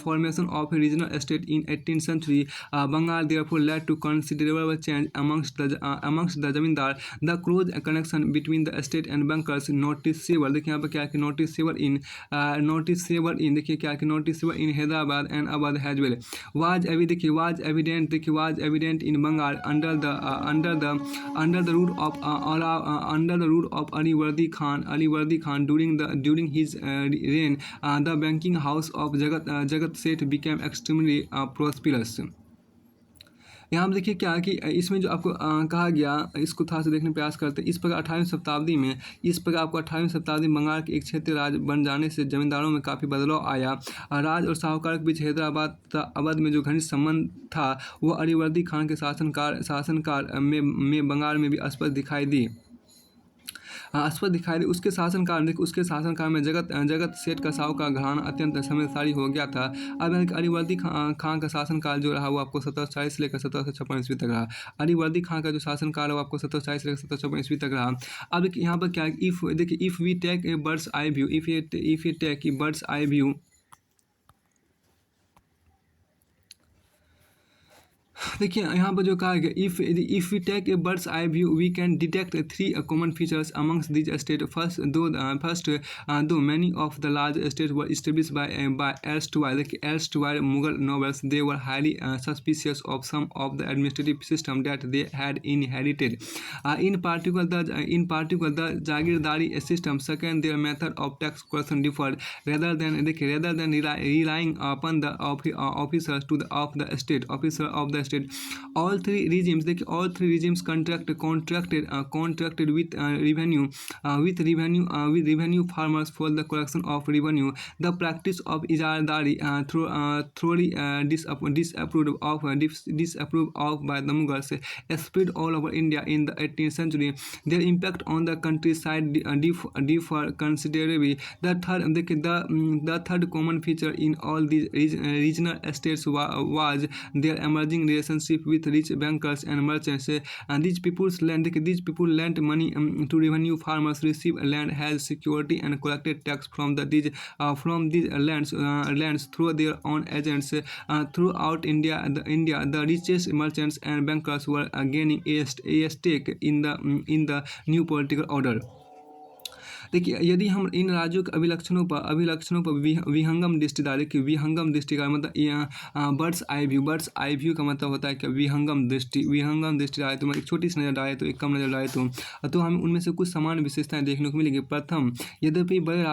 formation of regional state in 18th century Bengal therefore led to considerable change amongst the zamindar. The close connection between the state and bankers noticeable. देखिए यहाँ पर क्या कि noticeable in Hyderabad and Awadh as well was evident in Bengal under the rule of Alivardi Khan during his reign, the banking house of Jagat Seth became extremely prosperous. यहाँ पर देखिए क्या कि इसमें जो आपको कहा गया, इसको थोड़ा सा देखने प्रयास करते हैं। इस प्रकार 18वीं शताब्दी में बंगाल के एक क्षेत्रीय राज्य बन जाने से जमींदारों में काफ़ी बदलाव आया। राज और साहूकार के बीच हैदराबाद तथा अवध में जो घनिष्ठ संबंध था, वह अलीवर्दी खान के शासनकाल में बंगाल में भी स्पष्ट दिखाई दी। उसके शासनकाल में जगत सेठ का साहूकार घराना अत्यंत समृद्धशाली हो गया था। अब अलीवर्दी खान का शासनकाल जो रहा वो आपको 1740 से लेकर 1756 ईस्वी तक रहा। अलीवर्दी खान का जो शासनकाल है वो आपको 1740 से लेकर 1756 ईस्वी तक रहा। अब यहाँ पर क्या, if we take a bird's eye view देखिए यहाँ पर जो कहा गया, if we take a bird's eye view we can detect 3 common features amongst this state. First though many of the large state were established by erstwhile Mughal nobles. They were highly suspicious of some of the administrative system that they had inherited. In particular the jagirdari system. Second, their method of tax collection deferred rather than relying upon the officers of the state. All three regimes contracted with revenue farmers for the collection of revenue. The practice of ijardari thoroughly disapproved of by the Mughals spread all over India in the 18th century. Their impact on the countryside differ considerably. The third common feature in all these regional estates was their emerging relationship with rich bankers and merchants. And these people lent money to revenue farmers, received land as security, and collected tax from these lands through their own agents. Throughout India, the richest merchants and bankers were gaining a stake in the new political order. देखिए यदि हम इन राज्यों के अभिलक्षणों पर विहंगम दृष्टि डालें कि विहंगम दृष्टि का मतलब यहाँ बर्ड्स आई व्यू का मतलब होता है कि विहंगम दृष्टि डाले तो एक छोटी सी नज़र डाले तो एक कम नज़र डाले तो हमें उनमें से कुछ समान विशेषताएं देखने को मिलेगी। प्रथम, यद्यपि बड़े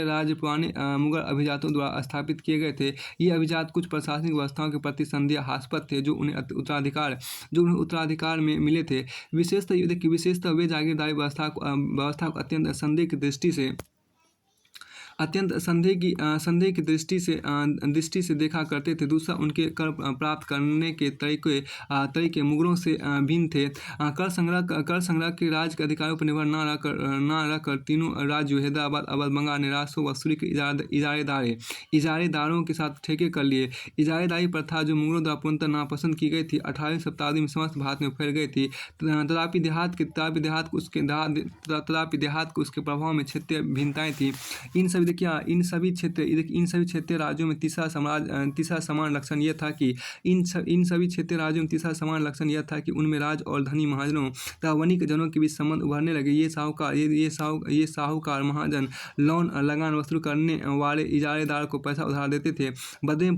राज्य पुराने मुगल अभिजातों द्वारा स्थापित किए गए थे, ये अभिजात कुछ प्रशासनिक व्यवस्थाओं के प्रति संदेहास्पद थे जो उन्हें उत्तराधिकार में मिले थे। विशेषतः वे जागीरदारी व्यवस्था को संदेह की दृष्टि से देखा करते थे। दूसरा, उनके कर प्राप्त करने के तरीके मुगलों से भिन्न थे। कर संग्रह के राज्य के अधिकारों पर निर्भर न रहकर तीनों राज्यों हैदराबाद, अवध, बंगाल ने राजस्व वसूली के इजारेदारों के साथ ठेके कर लिए। इजारेदारी प्रथा जो मुगलों द्वारा पूर्णतः नापसंद की गई थी, 18वीं शताब्दी में समस्त भारत में फैल गई थी। तथापि देहात को उसके प्रभाव में क्षेत्रीय भिन्नताएं थी। इन सभी क्षेत्रीय राज्यों में तीसरा समान लक्षण यह था कि उनमें राज और धनी महाजनों तथा वणिक जनों के बीच संबंध उभरने लगे। ये साहूकार महाजन लोन लगान वसूल करने वाले इजारेदार को पैसा उधार देते थे, बदले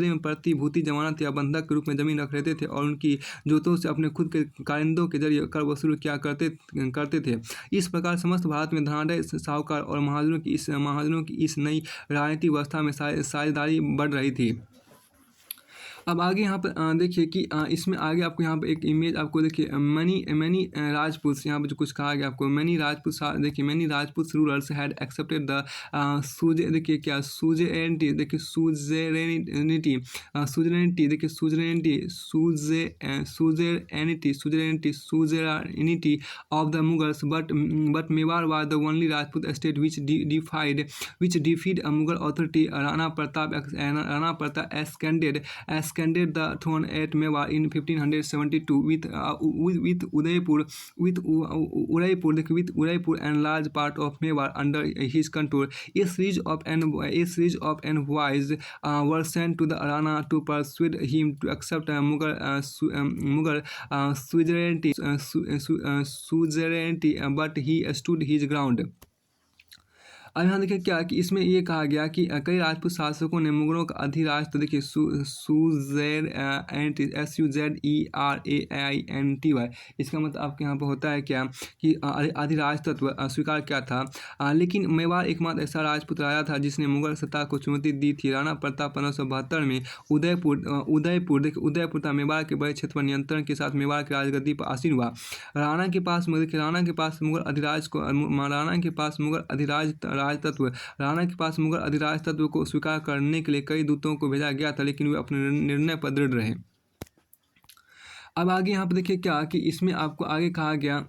में प्रतिभूति जमानत या बंधक के रूप में जमीन रख लेते थे और उनकी जोतों से अपने खुद के कारिंदों के जरिए कर वसूल किया करते थे। इस प्रकार समस्त भारत में धनाढ़ साहूकार और महाजनों की इस नई राजनीतिक व्यवस्था में साझेदारी बढ़ रही थी। अब आगे यहाँ पर देखिए कि इसमें आगे आपको यहाँ पर एक इमेज आपको देखिए मैनी राजपूत, यहाँ पर जो कुछ कहा गया आपको many Rajput rulers had accepted the suzerainty of the Mughals, but Mewar was the only Rajput state which defied Mughal authority. Rana Pratap ascended the throne at Mewar in 1572 with Udaipur and large part of Mewar under his control. A series of envoys were sent to the Rana to persuade him to accept Mughal suzerainty, but he stood his ground. अब यहाँ देखिए क्या कि इसमें ये कहा गया कि कई राजपूत शासकों ने मुगलों का अधिराज, तो देखिए SUZERAINTY, इसका मतलब आपके यहाँ पर होता है क्या कि अधिराज तत्व स्वीकार किया था। लेकिन मेवाड़ एकमात्र ऐसा राजपूत राजा था जिसने मुगल सत्ता को चुनौती दी थी। राणा प्रताप 1572 में उदयपुर था मेवाड़ के बड़े क्षेत्र पर नियंत्रण के साथ मेवाड़ की राजगद्दी पर आसीन हुआ। राणा के पास मुगल अधिराज तत्व को स्वीकार करने के लिए कई दूतों को भेजा गया था, लेकिन वे अपने निर्णय पर दृढ़ रहे। अब आगे यहाँ पर देखिए क्या कि इसमें आपको आगे कहा गया,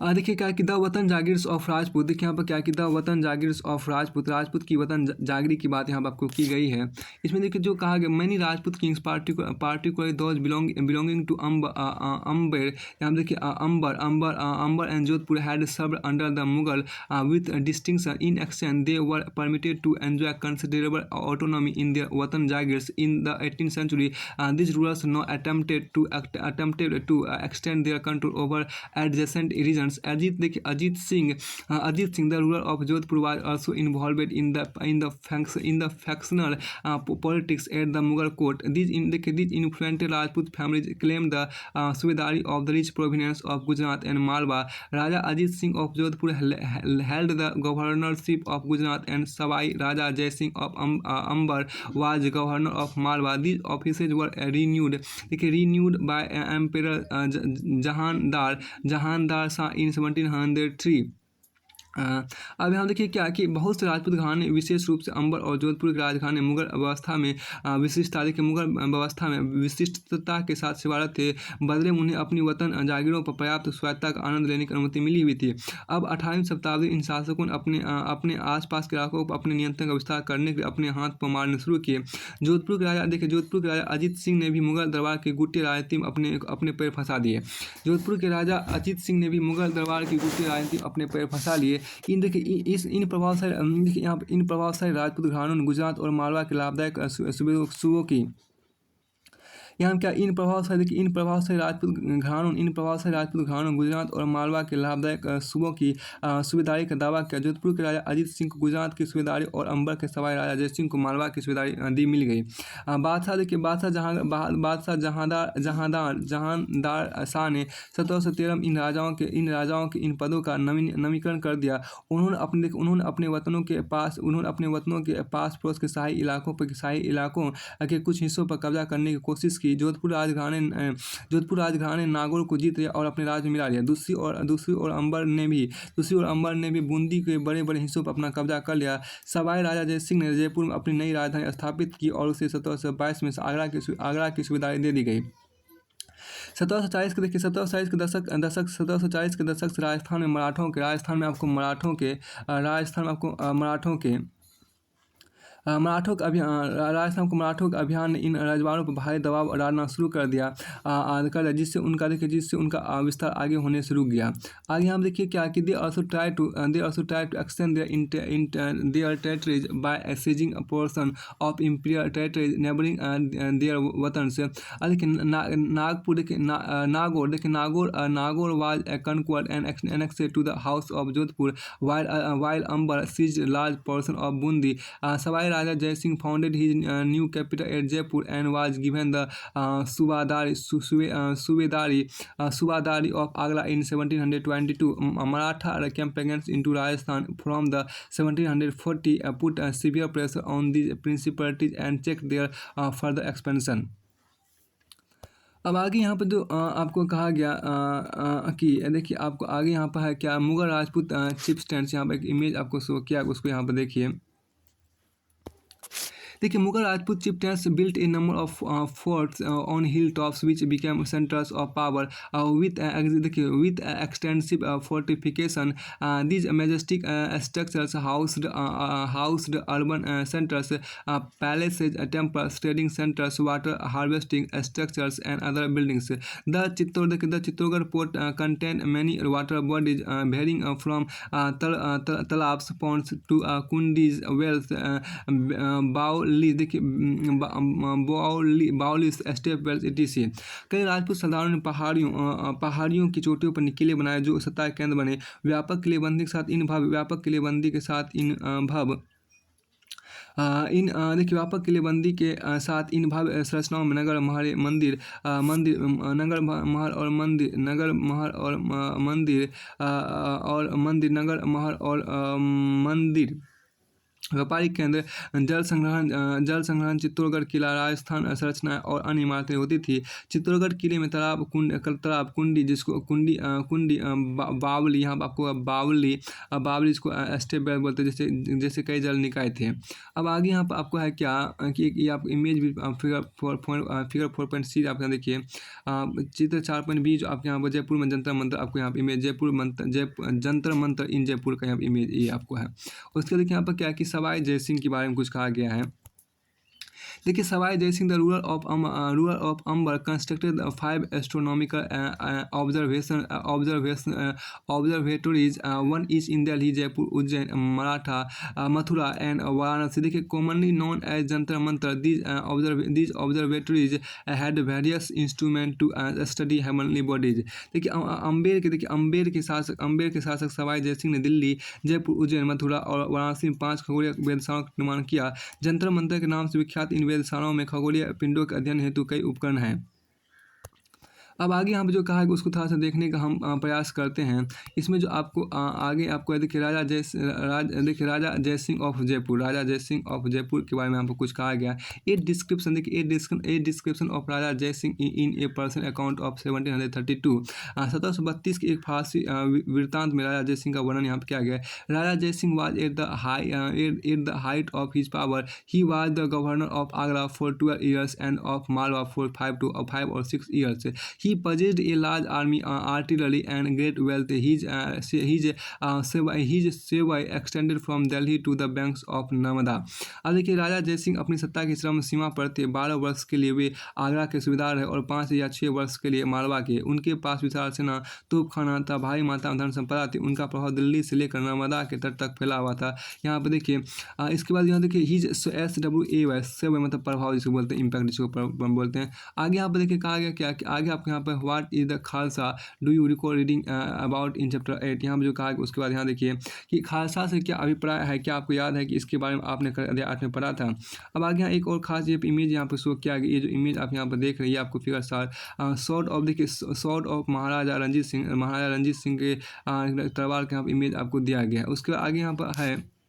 देखिए क्या कि द वतन जागीर्स ऑफ राजपूत, देखिए यहाँ पर क्या कि द वतन जागीर्स ऑफ राजपूत की वतन जागरी की बात यहाँ पर आपको की गई है। इसमें देखिए जो कहा गया many Rajput kings particularly those belonging to Amber, यहाँ देखिए Amber and Jodhpur had served under the Mughal with distinction. In exchange they were permitted to enjoy considerable autonomy in their watan jagirs. In the 18th century these rulers now attempted to extend their control over adjacent regions. Ajit Singh, the ruler of Jodhpur, was also involved in the factional politics at the Mughal court. These influential Rajput families claimed the subaidari of the rich province of Gujarat and Malwa. Raja Ajit Singh of Jodhpur held the governorship of Gujarat, and Savai Raja Jai Singh of Amber was governor of Malwa. These offices were renewed by Emperor Jahandar Shah in 1703। अब यहाँ देखिए क्या कि बहुत से राजपूत घराने विशेष रूप से अंबर और जोधपुर के राजघराने मुगल व्यवस्था में विशिष्टता के साथ सेवारत थे। बदले में उन्हें अपनी वतन जागीरों पर पर्याप्त स्वायत्तता का आनंद लेने की अनुमति मिली हुई थी। अब 18वीं शताब्दी इन शासकों ने अपने आसपास के इलाकों पर अपने नियंत्रण का विस्तार करने के लिए अपने हाथ पर मारने शुरू किए। जोधपुर के राजा अजीत सिंह ने भी मुगल दरबार की गुटिया राजनीति में अपने पैर फंसा दिए। अपने पैर फंसा लिए। इन प्रभावशाली राजपूत घरानों ने गुजरात और मालवा के लाभदायक सूबों की यहाँ क्या इन प्रभावशाली, देखिए इन प्रभावशाली राजपूत घरानों गुजरात और मालवा के लाभदायक सूबों की सूबेदारी का दावा किया। जोधपुर के राजा अजीत सिंह को गुजरात की सूबेदारी और अंबर के सवाई राजा जय सिंह को मालवा की सूबेदारी दी मिल गई। बादशाह, देखिए बादशाह जहांदार शाह ने 1713 में इन राजाओं के इन पदों का नवीनीकरण कर दिया। उन्होंने अपने वतनों के पास पड़ोस के शाही इलाकों के कुछ हिस्सों पर कब्जा करने की कोशिश की। जोधपुर राजघराने नागौर को जीत लिया और अपने राज्य में मिला लिया। दूसरी ओर अंबर ने भी बूंदी के बड़े हिस्सों पर अपना कब्जा कर लिया। सवाई राजा जय सिंह ने जयपुर में अपनी नई राजधानी स्थापित की और उसे 1722 में आगरा की सूबेदारी दे दी गई। 1740 के, देखिए 1740 के दशक से राजस्थान में मराठों का अभियान ने इन रजवाड़ों पर भारी दबाव डालना शुरू कर दिया, जिससे उनका विस्तार आगे होने से रुक गया। आगे हम देखिए क्या कि दे also try to extend their territories by seizing a portion of imperial territories neighboring their वतन से। Nagore was conquered and annexed to the house of Jodhpur, while Amber seized large portion of Bundi। Sawai Raja Jai Singh founded his new capital at Jaipur and was given the Subadari of Agra in 1722. Maratha campaigns into Rajasthan from the 1740 put severe pressure on these principalities and checked their further expansion। अब आगे यहाँ पर जो आपको कहा गया कि देखिए आपको आगे यहाँ पर है क्या मुगल राजपूत चिफ्टेंस, यहाँ पर एक इमेज आपको शो किया, उसको यहाँ पर देखिए। देखिए Mughal Rajput chieftains built a number of forts on hilltops which became centers of power with extensive fortification। These majestic structures housed urban centers, palaces, temples, trading centers, water harvesting structures and other buildings। The Chittorgarh port contained many water bodies varying from talabs, ponds to kundis, wells, बाउली step Wales etc। कई राजपूत सरदारों ने पहाड़ियों की चोटियों पर किले बनाए जो सत्ता के केंद्र बने। व्यापक किलेबंदी के साथ इन भव्य संरचनाओं में नगर महल और मंदिर व्यापारिक केंद्र, जल संग्रहण चित्तौड़गढ़ किला, राजस्थान संरचनाएं और अन्य इमारतें होती थी। चित्तौड़गढ़ किले में तालाब, कुंडी जिसको बावली, यहाँ आपको बावली जिसको स्टेप वेल बोलते हैं, जैसे कई जल निकाय थे। अब आगे यहाँ पर आपको है क्या कि ये आप इमेज भी फिगर 4.C आप यहाँ देखिए। चित्र 4.B जो आपके यहाँ पर जयपुर में जंतर मंतर, आपको यहाँ पर इमेज जंतर मंतर इन जयपुर का यहाँ पर इमेज ये आपको है। उसके देखिए यहाँ पर क्या कि सवाई जय सिंह के बारे में कुछ कहा गया है। देखिए Sawai Jai Singh the ruler of Amber constructed 5 astronomical observatories, one each in Delhi, Jaipur, Ujjain, Maratha, Mathura and Varanasi. देखिए commonly known as Jantar Mantar, these observatories had various instruments to study heavenly bodies। देखिए अंबेर के शासक सवाई जय सिंह ने दिल्ली, जयपुर, उज्जैन, मथुरा और वाराणसी में 5 खगोलीय वेधशालाओं का निर्माण किया। जंतर मंतर के नाम से विख्यात इन वेधशालाओं में खगोलीय पिंडों के अध्ययन हेतु कई उपकरण हैं। अब आगे यहाँ पर जो कहा है उसको थोड़ा सा देखने का हम प्रयास करते हैं। इसमें जो आपको आगे आपको देखिए राजा जय सिंह ऑफ जयपुर के बारे में आपको कुछ कहा गया। ए डिस्क्रिप्शन ऑफ राजा जय सिंह इन ए पर्सन अकाउंट ऑफ 1732। 1732 के एक फारसी वृत्तांत में राजा जय सिंह का वर्णन यहाँ पर किया गया है। राजा जय Singh was at the height of his power, he was the governor of Agra for 12 years and of Malwa for 5 or 6 years। He he possessed a large army, artillery and great wealth. His सेवाएं extended from Delhi to the banks of Narmada. अब देखिए राजा जयसिंह अपनी सत्ता की श्रम सीमा पर थे। 12 वर्ष के लिए वे आगरा के सूबेदार रहे और 5 या 6 वर्ष के लिए मालवा के। उनके पास विशाल सेना, तोपखाना था, भारी मात्रा में धन संपदा थी। उनका प्रभाव दिल्ली से लेकर नर्मदा के तट तक फैला हुआ था। यहाँ पर देखिए इसके बाद यहाँ देखिए हिज SWAY सेवा मतलब प्रभाव जिसको बोलते हैं, इम्पैक्ट जिसको बोलते हैं। आगे यहाँ पर देखिए कहा गया क्या कि आगे आपको यहाँ पर what is the Khalsa do you recall reading about in chapter 8। यहाँ पर जो कहा उसके बाद यहाँ देखिए कि खालसा से क्या अभिप्राय है, क्या आपको याद है कि इसके बारे में आपने अध्याय 8 में पढ़ा था। अब आगे यहाँ एक और खास ये इमेज यहाँ पर शो किया गया। ये जो इमेज आप यहाँ पर देख रही है आपको फिगर शॉर्ट ऑफ देखिए शॉर्ट ऑफ महाराजा रंजीत सिंह के तलवार का इमेज आपको दिया गया है। उसके आगे यहाँ पर है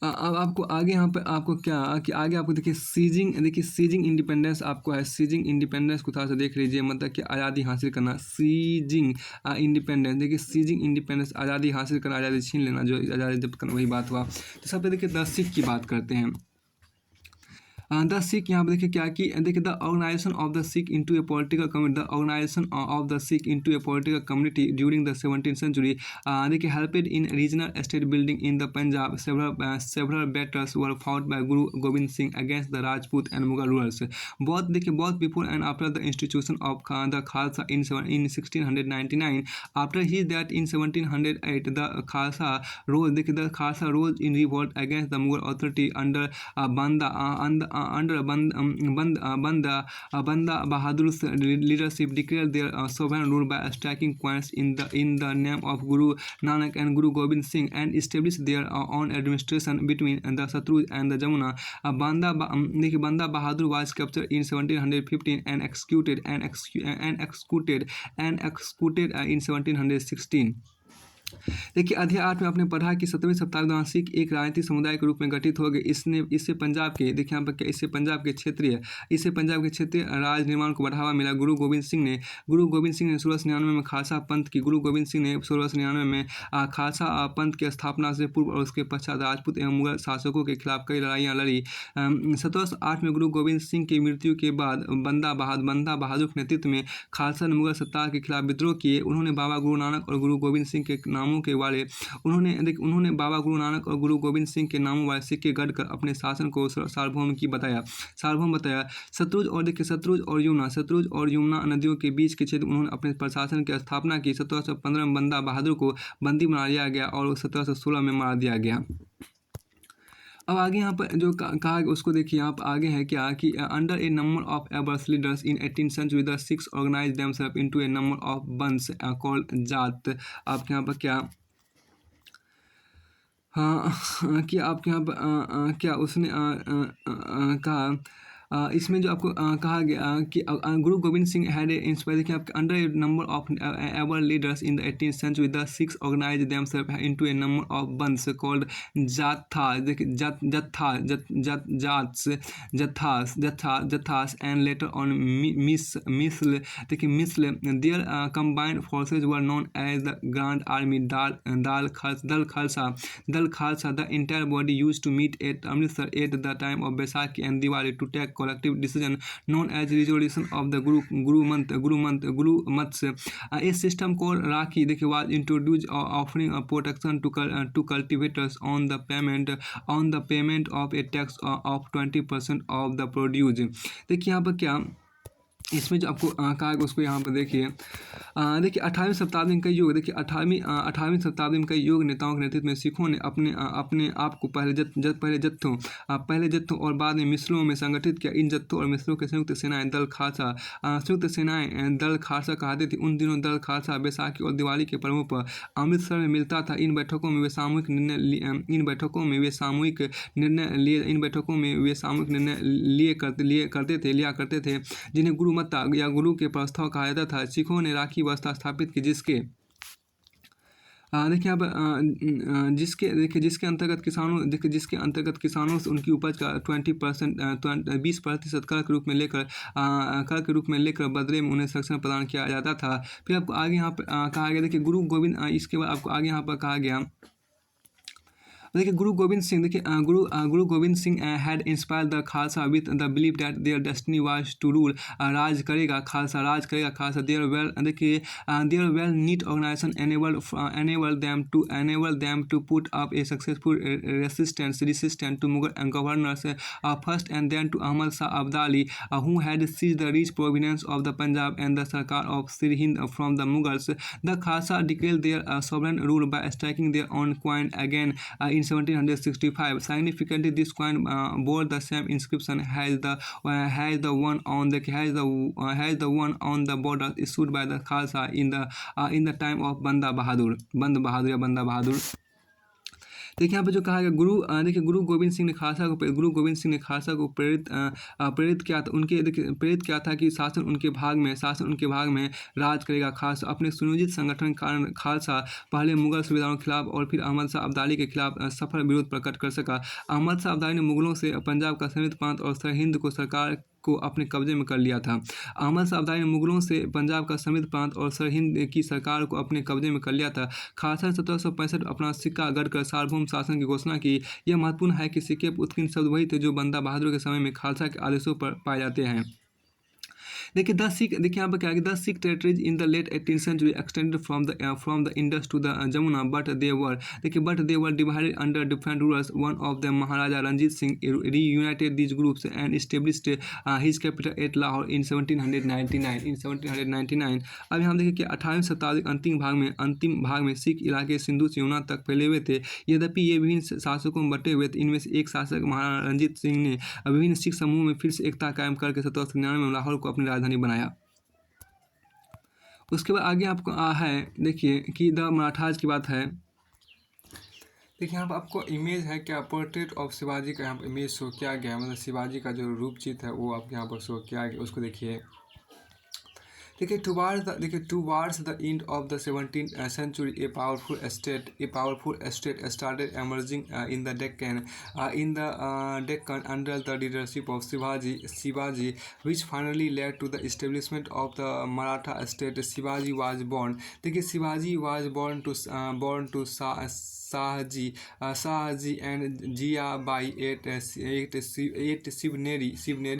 अब आपको आगे यहाँ पर आपको क्या कि आगे आपको देखिए सीजिंग इंडिपेंडेंस आपको है। सीजिंग इंडिपेंडेंस को थोड़ा सा देख लीजिए, मतलब कि आज़ादी हासिल करना। सीजिंग इंडिपेंडेंस देखिए, सीजिंग इंडिपेंडेंस आज़ादी हासिल करना, आज़ादी छीन लेना, जो आज़ादी जब्त करना वही बात हुआ। तो सब पे देखिए 10 सिख की बात करते हैं। द सिख यहाँ पर देखिए क्या कि देखिए the organisation of the Sikh into a political community. The organisation of the Sikh into a political community during the 17th century देखिए helped in regional state building in the Punjab. Several battles were fought by Guru Gobind Singh against the Rajput and Mughal rulers. बहुत देखिए बहुत before and after the institution of the Khalsa in 1699। After he that in 1708 the Khalsa रोज देखिए the Khalsa rose in revolt against the Mughal authority under Banda Bahadur's leadership declared their sovereign rule by striking points in the name of Guru Nanak and Guru Gobind Singh and established their own administration between the Satluj and the Jamuna. Banda Bahadur was captured in 1715 and executed in 1716। देखिए अध्याय 8 में आपने पढ़ा कि 17वीं शताब्दी दौरान सिख एक राजनीतिक समुदाय के रूप में गठित हो गए। इससे पंजाब के देखिए यहाँ पर क्या इससे पंजाब के क्षेत्रीय राज निर्माण को बढ़ावा मिला। गुरु गोविंद सिंह ने 1699 में खालसा पंथ की खालसा पंथ की स्थापना से पूर्व और उसके पश्चात राजपूत एवं मुगल शासकों के खिलाफ कई लड़ाइयाँ लड़ी। 1708 में गुरु गोविंद सिंह की मृत्यु के बाद बंदा बहादुर के नेतृत्व में खालसा ने मुगल सत्ता के खिलाफ विद्रोह किए। उन्होंने बाबा गुरु नानक और गुरु गोविंद सिंह के नामों के वाले उन्होंने बाबा गुरु नानक और गुरु गोविंद सिंह के नामों वाले सिक्के गढ़कर अपने शासन को सार्वभौम बताया। सतलुज और यमुना नदियों के बीच के क्षेत्र उन्होंने अपने प्रशासन की स्थापना की। 1715 में बंदा बहादुर को बंदी बना लिया गया और 1716 में मार दिया गया। अब आगे यहाँ पर जो कहा उसको देखिए यहाँ पर आगे है क्या कि under a number of able leaders in 18th century the Sikhs organise themselves into a number of bands called जात। आपके यहाँ पर क्या कि आपके यहाँ पर क्या उसने कहा इसमें जो आपको कहा गया कि गुरु गोविंद सिंह हैड इंस्पायर्ड देखिए आपके under a number of ever leaders in the 18th century the Sikhs organise themselves into a number of bands called jathas and later on misl their combined forces were known as the grand army Dal Khalsa. The entire body used to meet at Amritsar at the time of Baisakhi and Diwali to take collective decision known as resolution of the Guru Mats. A system called Rakhi देखिए was introduced offering a protection to cultivators on the payment of a tax of 20% of the produce। देखिए यहाँ पर क्या इसमें जो आपको कहा उसको यहाँ पर देखिए 18वीं शताब्दी का युग देखिए 18वीं शताब्दी में कई युग नेताओं के नेतृत्व में सिखों ने अपने आप को पहले जत्थों और बाद में मिसलों में संगठित किया। इन जत्थों और मिसलों के संयुक्त सेनाएं दल खालसा कहते थे। उन दिनों दल खालसा बैसाखी और दिवाली के पर्वों पर अमृतसर में मिलता था। इन बैठकों में वे सामूहिक निर्णय लिया करते थे जिन्हें गुरु मत्ता या गुरु के प्रस्ताव कहा जाता था। सिखों ने राखी व्यवस्था स्थापित की जिसके देखिए यहाँ पर जिसके अंतर्गत किसानों से उनकी उपज का 20% कर के रूप में लेकर बदले में उन्हें संरक्षण प्रदान किया जाता था। फिर आपको आगे यहाँ पर कहा गया देखिए गुरु गोविंद इसके बाद आपको आगे यहाँ पर कहा गया देखिए गुरु गोविंद सिंह, देखिए Guru Gobind Singh had inspired the Khalsa with the believe that their destiny was to rule, राज करेगा खालसा, राज करेगा खालसा। देयर वेल, देखिए their well knit organisation enable them to put up a successful resistance to Mughal governors, first and then to Ahmad Shah Abdali, who had seized the rich province of the Punjab and the Sarkar of Sirhind from the Mughals. The Khalsa declared their sovereign rule by striking their own coin again in 1765. Significantly, this coin bore the same inscription as the one on the border issued by the Khalsa in the time of Banda Bahadur, या बंदा बहादुर। देखिए यहाँ पे जो कहा गया देखिए गुरु गोविंद सिंह ने खालसा को प्रेरित किया था। देखिए प्रेरित किया था कि शासन उनके भाग में राज करेगा खालसा। अपने सुनियोजित संगठन के कारण खालसा पहले मुगल सूबेदारों के खिलाफ और फिर अहमद शाह अब्दाली के खिलाफ सफल विरोध प्रकट कर सका। अहमद शाह अब्दाली ने मुगलों से पंजाब का समृद्ध प्रांत और सरहिंद को सरकार को अपने कब्जे में कर लिया था। अहमद शाह अब्दाली ने मुगलों से पंजाब का समृद्ध प्रांत और सरहिंद की सरकार को अपने कब्जे में कर लिया था। खालसा ने 1765 अपना सिक्का गढ़कर सार्वभौम शासन की घोषणा की। यह महत्वपूर्ण है कि सिक्के पर उत्कीर्ण शब्द वही थे जो बंदा बहादुर के समय में खालसा के आदेशों पर पाए जाते हैं। देखिए देखिए यहाँ पर क्या है, 10 Sikh territories in the late 18th century extended from the Indus to the Jamuna, but they were divided under different rulers. One of them, Maharaja Ranjit Singh, reunited these groups and established his capital at Lahore in 1799। अब यहाँ देखिए कि 18वीं शताब्दी के अंतिम भाग में सिख इलाके सिंधु से यमुना तक फैले हुए थे। यद्यपि ये विभिन्न शासकों में बटे हुए थे। इनमें से एक शासक महाराजा रंजीत सिंह ने विभिन्न सिख समूह में फिर से एकता कायम करके 1799 में लाहौर को अपनी राजधानी बनाया। उसके बाद आगे आपको है देखिए कि द मराठाज की बात है। देखिए यहाँ पर आपको इमेज है क्या, पोर्ट्रेट ऑफ शिवाजी का यहाँ पर इमेज शो किया गया है। मतलब शिवाजी का जो रूप चित्र है वो आपको यहाँ पर शो किया गया, उसको देखिए। देखिए towards the end of the 17th century a powerful state started emerging in the Deccan under the leadership of Shivaji, which finally led to the establishment of the Maratha state. Shivaji was born to Shahji and Jiyabai at Shivneri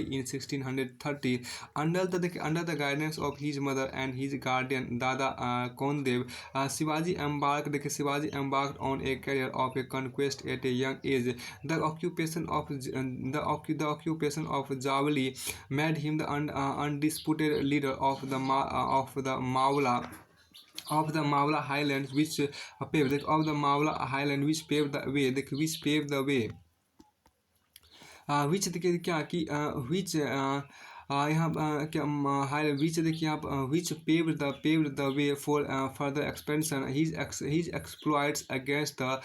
in 1630 under the guidance of his mother and his guardian Dada Kondev. Shivaji embarked on a career of conquest at a young age. The occupation of Javali made him the undisputed leader of the Mawla Highlands, which paved the way. Which देखिए क्या कि यहाँ which देखिए आप which paved the way for further expansion. His exploits against the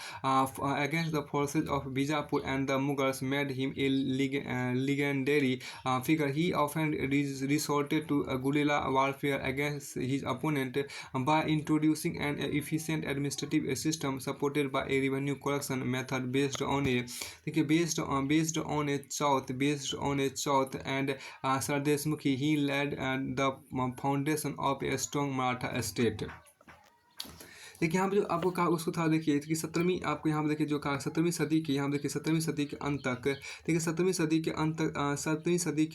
forces of Bijapur and the Mughals made him a legendary figure. He often resorted to guerrilla warfare against his opponent by introducing an efficient administrative system supported by a revenue collection method based on a Chauth and Sardeshmukhi. He laid the foundation of a strong Maratha state. देखिए यहाँ पे जो आपको कहा उसको था देखिए कि 17वीं आपको यहाँ पे देखिए जो कहा 17वीं सदी की, यहाँ देखिए 17वीं सदी के अंत तक, देखिए 17वीं सदी के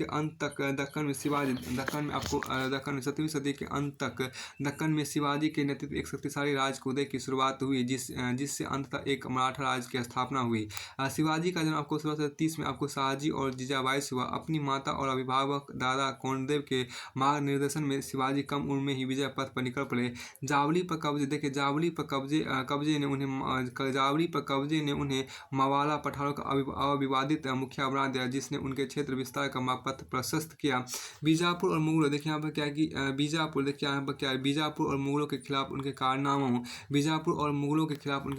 अंत तक दक्कन में 17वीं सदी के अंत तक दक्कन में शिवाजी के नेतृत्व एक शक्तिशाली राज के उदय की शुरुआत हुई, जिससे अंततः एक मराठा राज की स्थापना हुई। शिवाजी का जन्म आपको 1630 में आपको शाहजी और जीजाबाई से हुआ। अपनी माता और अभिभावक दादा कोंडदेव के मार्ग निर्देशन में शिवाजी कम उम्र में ही विजय पथ पर निकल पड़े। जावली पर कब्जे देखिए जावली पर कब्जे ने उन्हें मवाला पठारों का अविवादित मुखिया बना दिया, जिसने उनके क्षेत्र विस्तार का पथ प्रशस्त किया। बीजापुर और मुगलों देखिए यहाँ पर क्या है कि बीजापुर और मुगलों के खिलाफ उनके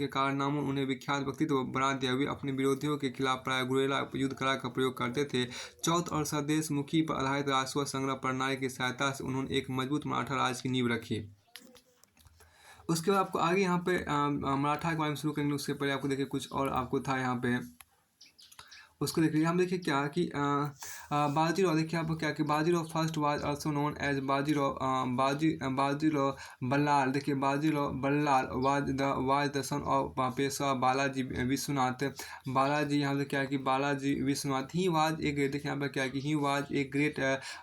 कारनामों उन्हें विख्यात व्यक्तित्व बना दिया। वे अपने विरोधियों के खिलाफ प्राय गुरेला युद्ध कला का प्रयोग करते थे। चौथ और स्वदेश मुखी पर आधारित राजस्व संग्रह प्रणाली की सहायता से उन्होंने एक मजबूत मराठा राज की नींव रखी। उसके बाद आपको आगे यहाँ पे मराठा के बारे में शुरू करेंगे। उसके पहले आपको देखिए कुछ और आपको था यहाँ पे, उसको देखिए हम देखिए क्या कि बाजीराव, देखिए आपको क्या कि Bajirao first was also known as Bajirao Ballal. देखिए Bajirao Ballal was the son of Peshwa Balaji Vishwanath. Balaji यहाँ पे क्या है कि Balaji Vishwanath he was a great, देखिए यहाँ पर क्या है कि he was a great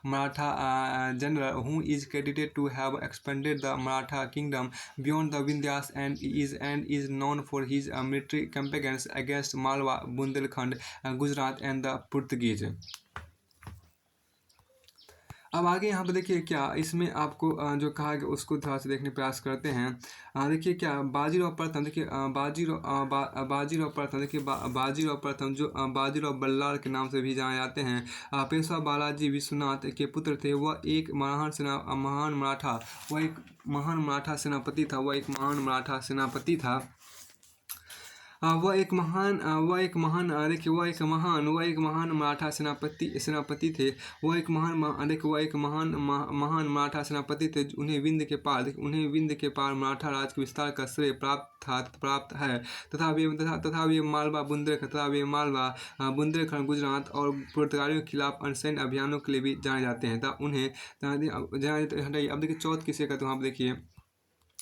Maratha general who is credited to have expanded the Maratha kingdom beyond the Vindhyas and is known for his military campaigns against Malwa, Bundelkhand, Gujarat and the Portuguese। अब आगे यहाँ पर देखिए क्या इसमें आपको जो कहा गया उसको थोड़ा सा देखने प्रयास करते हैं। देखिए क्या बाजीराव प्रथम, देखिए बाजीराव प्रथम, देखिए बाजीराव प्रथम जो बाजीराव बल्लाल के नाम से भी जाने जाते हैं, पेशवा बालाजी विश्वनाथ के पुत्र थे। वह एक महान मराठा सेनापति था। वह एक महान मराठा सेनापति थे। महान मराठा सेनापति थे। उन्हें विंध्य के पार मराठा राज के विस्तार का श्रेय प्राप्त है तथा वे मालवा बुंदेलखंड गुजरात और पुर्तगालियों के खिलाफ सैन्य अभियानों के लिए भी जाने जाते हैं। अब देखिए चौथ किसे कहते हैं, वहाँ पर देखिए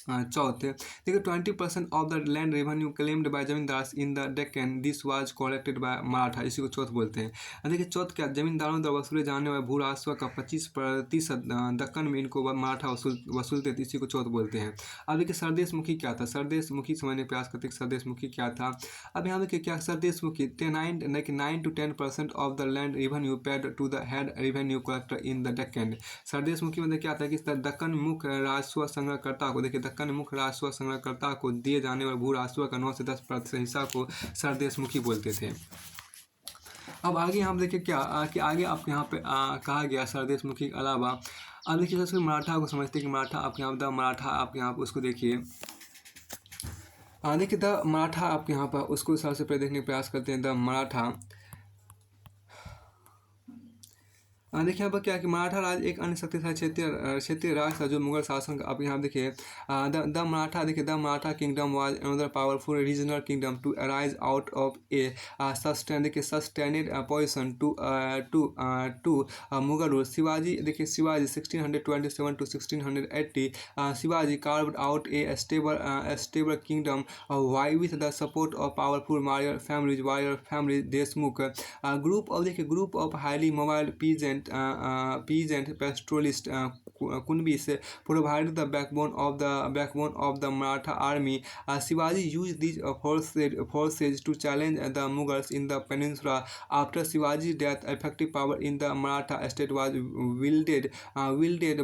चौथ, देखिए 20% of the land revenue claimed by zamindars in the Deccan this was collected by Maratha, इसी को चौथ बोलते हैं। देखिए चौथ क्या, जमींदारों द्वारा वसूले जाने वाले भू राजस्व का 25% दक्कन में इनको मराठा वसूलते थे, इसी को चौथ बोलते हैं। अब देखिए सरदेशमुखी क्या था, सरदेशमुखी समझने प्रयास करते सरदेशमुखी क्या था। अब यहाँ देखिए क्या sardeshmukhi 9 to 10% of the land revenue paid to the head revenue collector in the Deccan. Sardeshmukhi मतलब क्या था कि दक्कन मुख्य राजस्व संग्रहकर्ता को, देखिए दक्कन मुख्य राजस्व संग्रहकर्ता को दिए जाने वाले भू राजस्व का 9 से 10% हिस्सा को सरदेशमुखी बोलते थे। अब आगे हम देखिए क्या कि आगे आपके यहाँ पे कहा गया सरदेशमुखी के अलावा। अब देखिए सबसे मराठा को समझते हैं कि मराठा आपके यहाँ द मराठा आपके यहाँ पर उसको देखिए देखिए द मराठा आपके यहाँ पर उसको सबसे पहले देखने का प्रयास करते हैं द मराठा। देखिए यहाँ पर क्या कि मराठा राज एक अन्य शक्तिशाली क्षेत्रीय राज था जो मुगल शासन का। अब यहाँ देखिए the Maratha kingdom was another powerful regional kingdom to arise out of a sustained position to Mughal rule. Shivaji 1627 to 1680 Shivaji carved out a stable kingdom with the support of powerful warrior families Deshmukh group of highly mobile peasant pastoralist Kunbis provided the backbone of the Maratha army. Shivaji used these forces to challenge the Mughals in the peninsula. After Shivaji's death, effective power in the Maratha state was wielded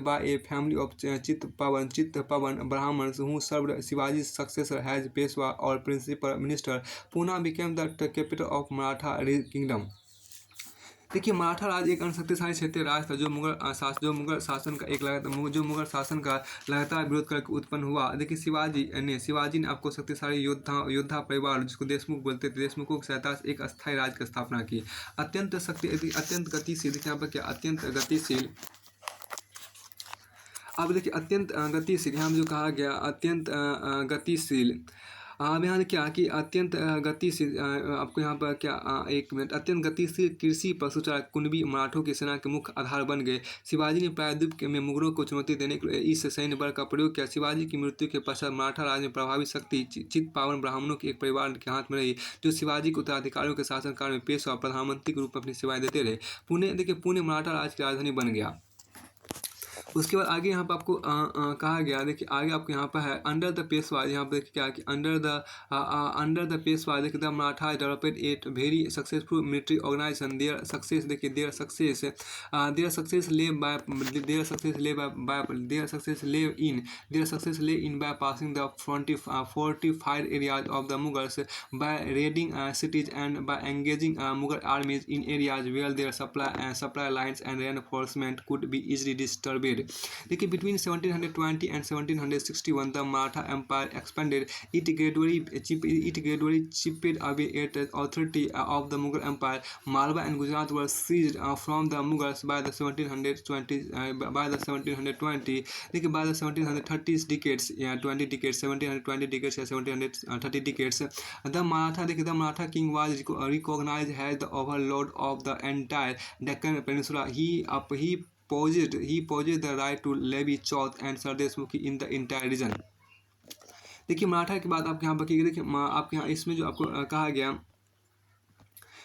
by a family of Chittapavan Brahmins who served Shivaji's successor as Peshwa or principal minister. Pune became the capital of Maratha kingdom। देखिए मराठा राज एक शक्तिशाली क्षेत्रीय राज था जो मुगल शासन का लगातार विरोध करके उत्पन्न हुआ। देखिए शिवाजी ने आपको शक्तिशाली योद्धा परिवार जिसको देशमुख बोलते थे, देशमुखों की सहायता से एक अस्थायी राज्य की स्थापना की। अत्यंत गतिशील, देखिए यहाँ पर क्या अत्यंत गतिशील। अब देखिए अत्यंत गतिशील, यहाँ जो कहा गया अत्यंत गतिशील। अब यहाँ क्या कि अत्यंत गतिशील आपको यहाँ पर क्या एक मिनट अत्यंत गतिशील कृषि पशुचारक कुंबी मराठों की सेना के मुख्य आधार बन गए। शिवाजी ने प्रायद्वीप में मुगलों को चुनौती देने के लिए इस सैन्य बल का प्रयोग किया। शिवाजी की मृत्यु के पश्चात मराठा राज में प्रभावी शक्ति चित्तपावन ब्राह्मणों के एक परिवार के हाथ में रही जो शिवाजी के उत्तराधिकारियों के शासनकाल में पेशवा प्रधानमंत्री के रूप में अपनी सेवाएं देते रहे। पुणे मराठा राज की राजधानी बन गया। उसके बाद आगे यहाँ पर आपको कहा गया, देखिए आगे आपको यहाँ पर है अंडर द पेशवा। यहाँ पर देखिए क्या कि अंडर द पेशवा देखिए the Maratha developed at very successful military organisation. Their success lay in bypassing the fortified areas of the Mughals, by raiding cities and by engaging Mughal armies in areas where their supply lines and reinforcement could be easily disturbed। period. देखिए between 1720 and 1761 the Maratha Empire expanded. It gradually chipped away at the authority of the Mughal Empire. Malwa and Gujarat were seized from the Mughals by the 1720. देखिए by the 1730s decades, 20 decades, 1720 decades या 1730 decades, the Maratha, देखिए the Maratha king was recognized as the overlord of the entire Deccan Peninsula. He possessed the right to levy chauth and Sardesh Mukhi in the entire region. देखिए मराठा की बात आपके यहाँ पर की गई। देखिए आपके यहाँ इसमें जो आपको कहा गया,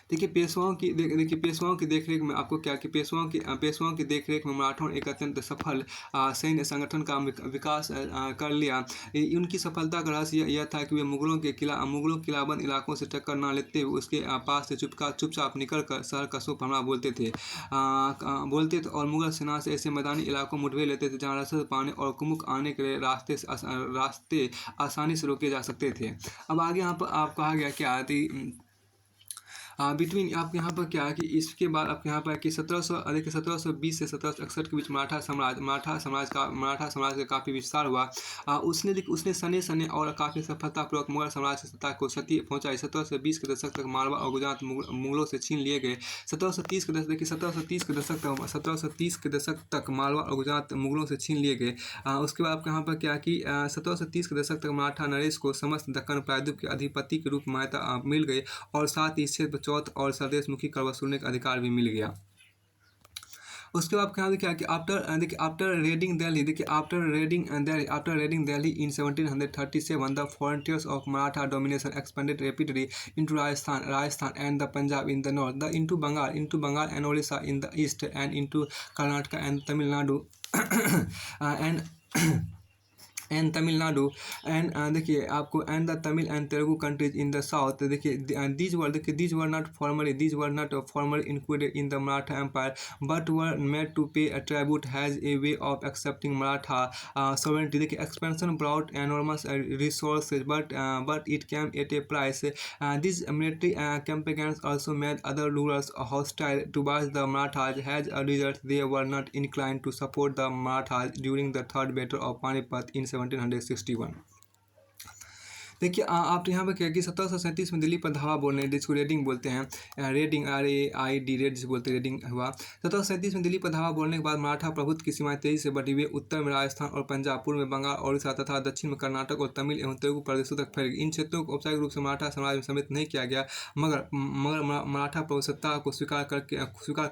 देखिए देखिए पेशवाओं की देखरेख में आपको क्या कि पेशवाओं की देखरेख में मराठों ने एक अत्यंत सफल सैन्य संगठन का विकास कर लिया। उनकी सफलता का रहस्य यह था कि वे मुगलों के किलाबंद इलाकों से टक्कर न लेते हुए उसके पास से चुपचाप निकल कर शहर कस्बों पर हमला बोलते थे और मुगल सेना से ऐसे मैदानी इलाकों मुठभेड़ लेते थे जहाँ रसद पाने और कुमुक आने के लिए रास्ते आसानी से रोके जा सकते थे। अब आगे यहाँ पर आप कहा गया क्या थी बिटवीन आपके यहाँ पर क्या है कि इसके बाद आपके यहाँ पर कि 1720 से 1761 के बीच मराठा समाज का काफ़ी विस्तार हुआ। उसने सने और काफ़ी सफलतापूर्वक मुगल साम्राज्य की सत्ता को क्षति पहुँचाई। 1720 के दशक तक मालवा और गुजरात मुगलों से छीन लिए गए। 1730 के दशक तक मालवा और गुजरात मुगलों से छीन लिए गए। उसके बाद आपके यहाँ पर क्या कि 1730 के दशक तक मराठा नरेश को समस्त दक्कन प्रायद्वीप के अधिपति के रूप में मान्यता मिल गई और साथ ही क्षेत्र चौथ और स्वदेश मुखी कर वसूलने का अधिकार भी मिल गया। उसके बाद क्या देखिए कि after raiding Delhi in 1737 the frontiers of Maratha domination expanded rapidly into Rajasthan and the Punjab in the north, the into Bengal and Odisha in the east and into Karnataka and Tamil Nadu and Tamil Nadu and देखिए आपको and the Tamil and Telugu countries in the south. देखिए these were not formally included in the Maratha empire but were made to pay tribute has a way of accepting Maratha sovereignty. देखिए expansion brought enormous resources but it came at a price. This military campaigns also made other rulers hostile towards the Marathas. As a result, they were not inclined to support the Marathas during the Third Battle of Panipat in 1761। देखिए आप यहाँ पर क्या कि 1737 में दिल्ली पर धावा बोलने जिसको रेडिंग बोलते हैं, रेडिंग RAID रेड जिसे बोलते हैं, रेडिंग हुआ। 1737 में दिल्ली पर धावा बोलने के बाद मराठा प्रभुत्व की सीमाएं तेजी से बढ़ी हुई उत्तर में राजस्थान और पंजाब, पूर्व में बंगाल और उड़ीसा तथा दक्षिण में कर्नाटक और तमिल एवं तेलुगु प्रदेशों तक फैल गई। इन क्षेत्रों को औपचारिक रूप से मराठा साम्राज्य में सम्मिलित नहीं किया गया मगर मराठा प्रभुसत्ता को स्वीकार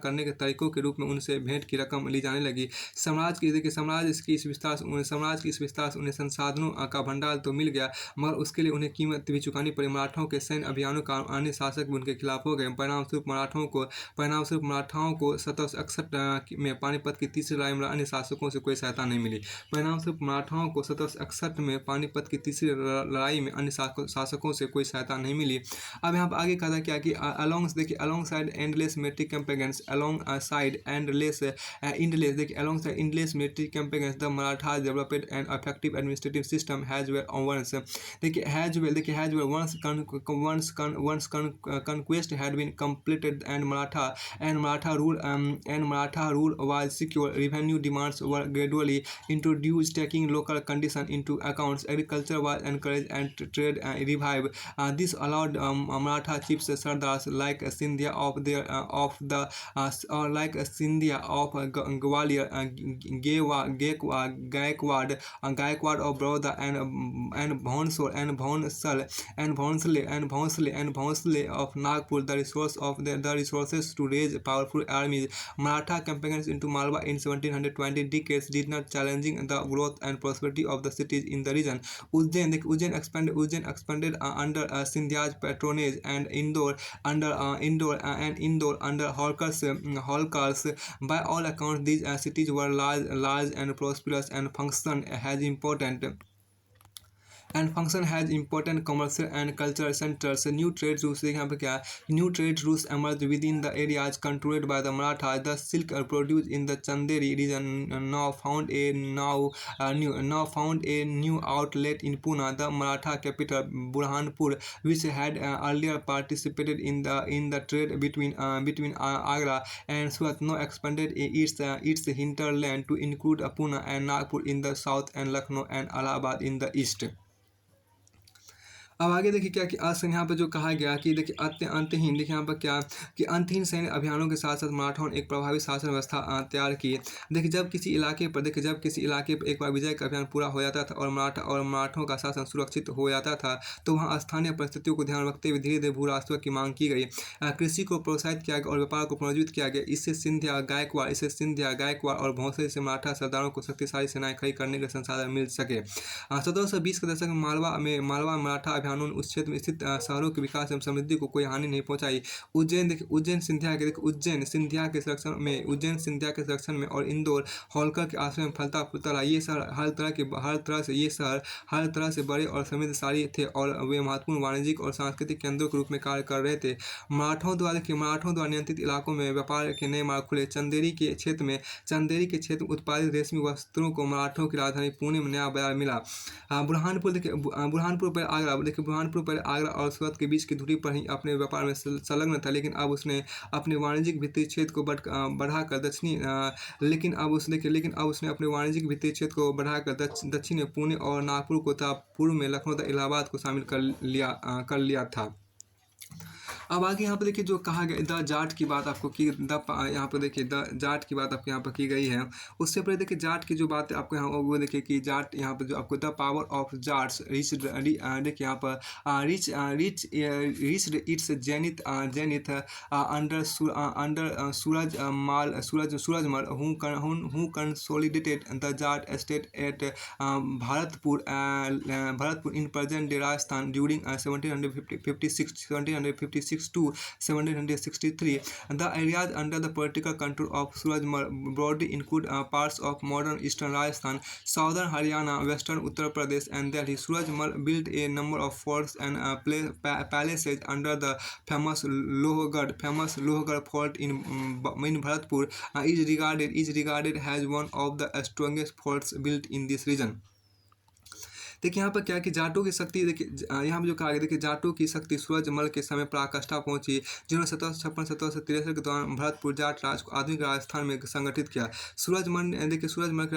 करने के तरीकों के रूप में उनसे भेंट की रकम ली जाने लगी। साम्राज्य की इस विस्तार से उन्हें संसाधनों का भंडार तो मिल गया मगर उसके लिए उन्हें कीमत भी चुकानी पड़ी। मराठाओं के सैन्य अभियानों का अन्य शासक भी उनके खिलाफ हो गए। परिणामस्वरूप मराठाओं को 1761 में पानीपत की तीसरी लड़ाई में अन्य शासकों से कोई सहायता नहीं मिली। पानीपत की तीसरी लड़ाई में अन्य शासकों से कोई सहायता नहीं मिली। अब यहाँ पर आगे कहा था क्या कि along side endless military campaigns the Marathas developed an effective administrative system as well once conquest had been completed and Maratha rule was secure. Revenue demands were gradually introduced, taking local conditions into account. Agriculture was encouraged and trade revived. This allowed Maratha chiefs Sardars like Scindia of Gwalior, Gaikwad of Baroda and Bhonsle of Nagpur the resources to raise powerful armies. Maratha campaigns into Malwa in 1720 decades did not challenging the growth and prosperity of the cities in the region. Ujjain expanded under Scindia's patronage and Indore under Holkar's. By all accounts, these cities were large and prosperous and functioned as important and function as important commercial and cultural centres. New trade routes, देखिए यहाँ पे क्या है, new trade routes emerge within the areas controlled by the Maratha. The silk produce in the Chanderi region now found a new outlet in Pune. The Maratha capital Burhanpur, which had earlier participated in the trade between Agra and Surat, now expanded its hinterland to include Pune and Nagpur in the south and Lucknow and Allahabad in the east। अब आगे देखिए क्या कि यहाँ पर जो कहा गया कि देखिए अंतहीन, देखिए यहाँ पर क्या कि अंतहीन सैन्य अभियानों के साथ साथ मराठाओं ने एक प्रभावी शासन व्यवस्था तैयार की। देखिए जब किसी इलाके पर एक बार विजय का अभियान पूरा हो जाता था और मराठों का शासन सुरक्षित हो जाता था, तो वहाँ स्थानीय परिस्थितियों को ध्यान रखते हुए धीरे धीरे भू राजस्व की मांग की गई। कृषि को प्रोत्साहित किया गया और व्यापार को प्रोत्साहित किया गया। इससे सिंधिया गायकवाड़ और भोंसले से मराठा सरदारों को शक्तिशाली सेनाएं खड़ी करने के संसाधन मिल सके। 1720 के दशक में मालवा मराठा अभियानों ने उस क्षेत्र में स्थित शहरों के विकास एवं समृद्धि को कोई हानि नहीं पहुंचाई। उज्जैन सिंधिया के संरक्षण में और इंदौर होलकर के आश्रय में फलता फूलता रहा। ये शहर हर तरह से बड़े और समृद्धशाली थे और वे महत्वपूर्ण वाणिज्यिक और सांस्कृतिक केंद्रों के रूप में कार्य कर रहे थे। मराठों द्वारा नियंत्रित इलाकों में व्यापार के नए मार्ग खुले। चंदेरी के क्षेत्र में उत्पादित रेशमी वस्त्रों को मराठों की राजधानी पुणे में नया बाजार मिला। बुरहानपुर पर आगरा और सूरत के बीच की दूरी पर ही अपने व्यापार में संलग्न था, लेकिन अब उसने अपने वाणिज्यिक भित्ति क्षेत्र को बढ़ाकर दक्षिण में पुणे और नागपुर को तथा पूर्व में लखनऊ तथा इलाहाबाद को शामिल कर लिया था। अब आगे यहाँ पर देखिए जो कहा गया द जाट की बात आपको की यहाँ पर देखिए द जाट की बात आपको यहाँ पर की गई है। उससे पहले देखिए जाट की जो बात है आपको यहाँ वो देखिए कि जाट यहाँ पर जो आपको द पावर ऑफ जाट्स देखिए यहाँ पर reach its zenith under Surajmal who consolidated the Jat state at Bharatpur in present day Rajasthan during 1756 to 1763। The areas under the political control of Surajmal broadly include parts of modern eastern Rajasthan, southern Haryana, western Uttar Pradesh, and Delhi. Surajmal built a number of forts and palaces under the famous Lohgarh fort in Bharatpur. Is regarded as one of the strongest forts built in this region। देखिए यहाँ पर क्या कि जाटों की शक्ति, देखिए यहाँ पर जो कहा गया देखिए जाटों की शक्ति सूरजमल के समय पराकाष्ठा पहुंची, जिन्होंने 1753 के दौरान भरतपुर जाट राज को आधुनिक राजस्थान में संगठित किया। सूरजमल के